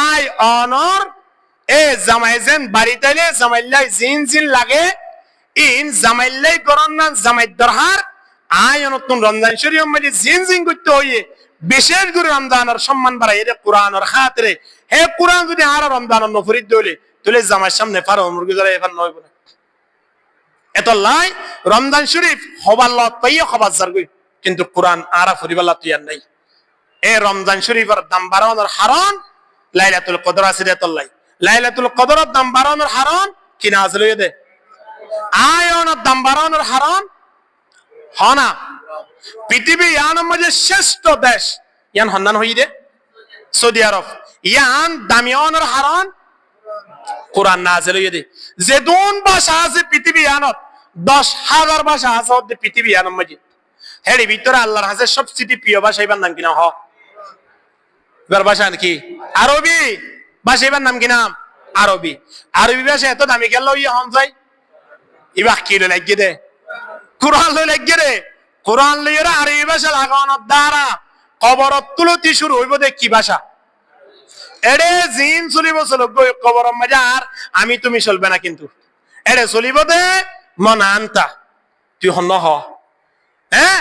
আয় অনর এ জামাই যেন বাড়িতে জামাইল্লাই জিন জিন লাগে ইন জামাইল্লাই গরন্নান জামাই দরহার আয় নতুন রমজান শরীফ মধ্যে জিন জিন করতে হইয়ে বিশেষ করে রমজানের সম্মান বাড়াই এটা কোরআনের খাতিরে হে কোরআন যদি আর রমজানের নফরিদ দইলে তুলে জামাইয়ের সামনে পারো মুরগি ধরে এবার নয় বলে এত লাই রমজান শরীফ হবার লত পাইয়ে খবর জার গই কিন্তু কোরআন আরা ফরিবাল্লা তুইয়ার নাই এ রমজান শরীফের দাম বাড়ানোর হারণ লাইলাতুল কদর আছে রে লাইলাতুল কদরের দাম বাড়ানোর হারণ কি নাজল হয়ে দে আয়নের দাম বাড়ানোর হারণ হনা পৃথিবী ইয়ানের মধ্যে শ্রেষ্ঠ দেশ ইয়ান হন্দান হই দে সৌদি আরব ইয়ান দামিয়ানের হারণ কোরআন নাজল হয়ে দে যে দুন ভাষা আছে পৃথিবী ইয়ানত 10,000 ভাষা আছে পৃথিবী ইয়ানের মধ্যে হেড়ি ভিতরে আল্লাহর হাতে সবচেয়ে প্রিয় ভাষা এবার নাম কিনা হ এবার ভাষা কি আরবি ভাষা এবার নাম কি নাম আরবি আরবি ভাষা এত দামি গেল ইয়ে হন যায় এবার কি লাগিয়ে দে কোরআন লই লাগিয়ে দে কোরআন লইরা আরবি ভাষা লাগানোর দ্বারা কবরত তুলতি শুরু হইব দে কি ভাষা এড়ে জিন চলিব চলব কবর মাজার আমি তুমি চলবে না কিন্তু এড়ে চলিব দে মন আনতা তুই হন হ হ্যাঁ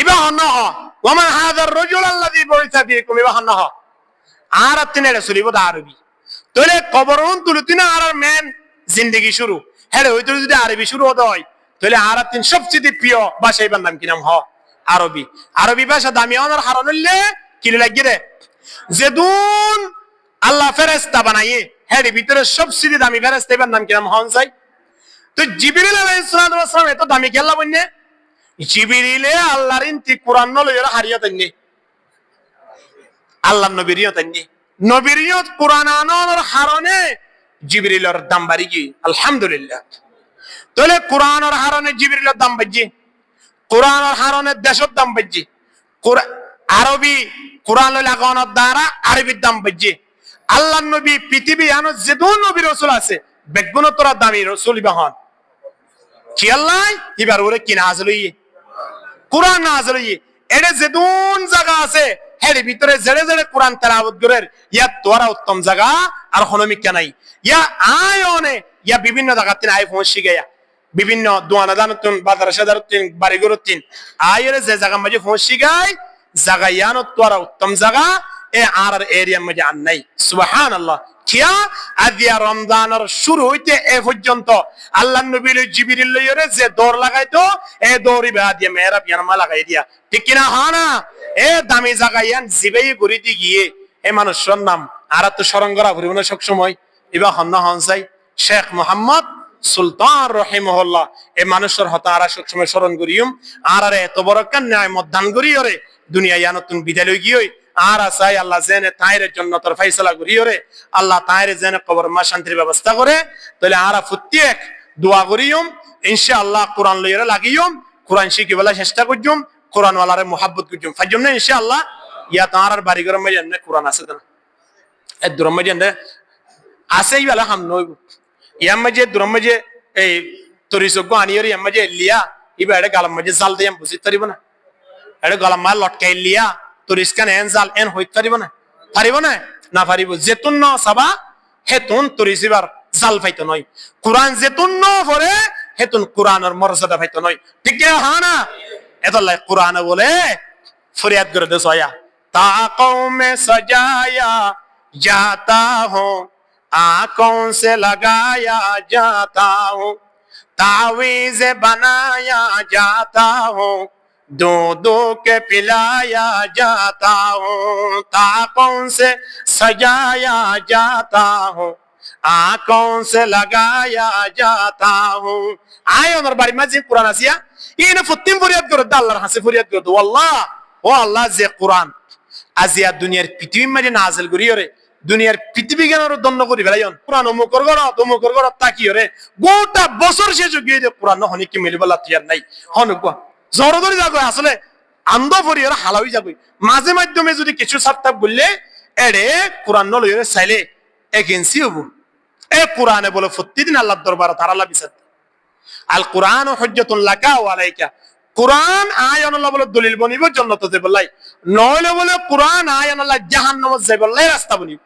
ইবা হন হ ওমান হাযার রাজুল আল্লাযী বুইসা ফীকুম ইবা হন হ আর তিনেড়ে চলিব দা আরবি তোরে কবরন তুলতি না আর মেন জিন্দেগি শুরু হেড়ে হইতো যদি আরবি শুরু হতে হয় তাহলে আর তিন সবচেয়ে প্রিয় ভাষা এবার নাম কি নাম হ আরবি আরবি ভাষা দামি হওয়ার হারণ হইলে কি লাগিয়ে রে যেদুন আল্লাহ ফেরেশতা বানাইয়ে হেড়ে ভিতরে সবচেয়ে দামি ফেরেশতা এবার নাম কি নাম হন যায় তো জিবরিল আলাইহিস সালাম এত দামি কেল্লা বন্নে জিবরিলে আল্লাহর ইনতি কোরআন লইরা হারিয়া তাইনে আল্লাহ নবীরিয়ত তাইনে নবীরিয়ত কোরআন আনানোর হারণে জিবরিলের দাম বাড়ি গি আলহামদুলিল্লাহ তাহলে কোরআনের হারণে জিবরিলের দাম বাড়ছে কোরআনের হারণে দেশের দাম বাড়ছে আরবি কোরআন লাগানোর দ্বারা আরবির দাম বাড়ছে আল্লাহ নবী পৃথিবী আনো যেদুন নবী রাসূল আছে বেগুনতরা দামি রাসূল বাহন কি আল্লাহ এবার ওরে কি নাজল হইয়ে কোরআন নাজল হইয়ে এড়ে যেদুন জায়গা আছে হের ভিতরে জেড়ে জেড়ে কোরআন তেলাওয়াত করের ইয়া তোরা উত্তম জায়গা আর হনমিকা নাই ইয়া আয়নে ইয়া বিভিন্ন জায়গাতে আই পৌঁছে গয়া বিভিন্ন দোয়ানাদানতুন বাদরাসাদারতুন বাড়িগরতুন আয়ের যে জায়গা মাঝে পৌঁছে গায় জায়গা ইয়ানো তোরা উত্তম জায়গা এ আর এরিয়া মাঝে আন নাই সুবহানাল্লাহ কিয়া আদিয়া রমজানের শুরু হইতে এ পর্যন্ত আল্লাহ নবী জিবরিল লইরে যে দৌড় লাগাইতো এ দৌড়ি বাদিয়া মেহরাব ইয়ানমা লাগাই দিয়া ঠিক কিনা হানা এ দামি জায়গায়ান জিবেই গড়িতে গিয়ে এ মানুষের নাম আর তো স্মরণ করা ঘুরিব না সব সময় এবার হন্না হনসাই শেখ মোহাম্মদ সুলতান রহিমহুল্লাহ এ মানুষের হতা আর সব সময় স্মরণ করিম আর এত বড় কান্নায় মতদান করিয়রে দুনিয়া ইয়ানতুন বিদায় গিয়ে আর আসাই আল্লাহ জেনে তাইরের জন্য তোর ফয়সালা করিয়রে আল্লাহ তাইরে জেনে কবর মা শান্তির ব্যবস্থা করে তাহলে আর প্রত্যেক দোয়া করিম ইনশাআল্লাহ কোরআন লইরে লাগিয়ম কোরআন শিখিবলা চেষ্টা করজুম কোরআন ওয়ালারে মোহাব্বত করজুম ফাজুম না ইনশাআল্লাহ ইয়া তার বাড়ি গরম মে জানে কোরআন আছে না এ দুরম মে জানে আসেই ওয়ালা হাম নইব ইয়াম মে যে দুরম মে যে এই তরিসগো আনিয়রি ইয়াম মে যে লিয়া ইবা এডে গালাম মে যে জাল দেয়াম বুঝি পারিব না এডে গালাম মা লটকাই লিয়া তরিসকান এন জাল এন হইত পারিব না না পারিব যেতুন ন সাবা হেতুন তরিসিবার জাল ফাইতো নয় কোরআন যেতুন ন পড়ে হেতুন কোরআনের মর্যাদা ফাইতো নয় ঠিক কি হ্যাঁ না এতলাই কোরআন বলে ফরিয়াদ করে দে সোয়া ताकों में सजाया जाता हूँ आंखों से लगाया जाता हूँ तावीज़ बनाया जाता हूँ दो दो के पिलाया जाता हूँ ताकों से सजाया जाता हूँ आंखों से लगाया जाता हूँ आए उनर बारी मस्जिद कुरान आसिया ये ना फुत्तिम फरियाद करो दाल्लार हंसे फरियाद करो अल्लाह ओ अल्लाह जे कुरान আজিয়া দুনিয়ার পৃথিবীর মাঝে নাজিল করি ওরে দুনিয়ার পৃথিবী জ্ঞানের দণ্ড করি ফেলাইন কোরআন অমুকর ঘর তাকি ওরে গোটা বছর শেষ গিয়ে দে কোরআন হনি কি মিলিবলা তিয়ার নাই হনুক জরদরি যাগো আসলে আন্দ ফরি ওরা হালাউই যাগো মাঝে মাধ্যমে যদি কিছু সার্থক বললে এড়ে কোরআন লই ওরে চাইলে এগেন্সি হবো এ কোরআনে বলে প্রতিদিন আল্লাহর দরবারে তার আল্লাহ বিচার আল কোরআন হুজ্জাতুন লাকা ওয়া আলাইকা কোরআন আয়ান আল্লাহ বলে দলিল বনিব জান্নাতে যাবে বলাই নইলে বলে কোরআন আয়ান আল্লাহ জাহান্নামে যাবে বলাই রাস্তা বনিব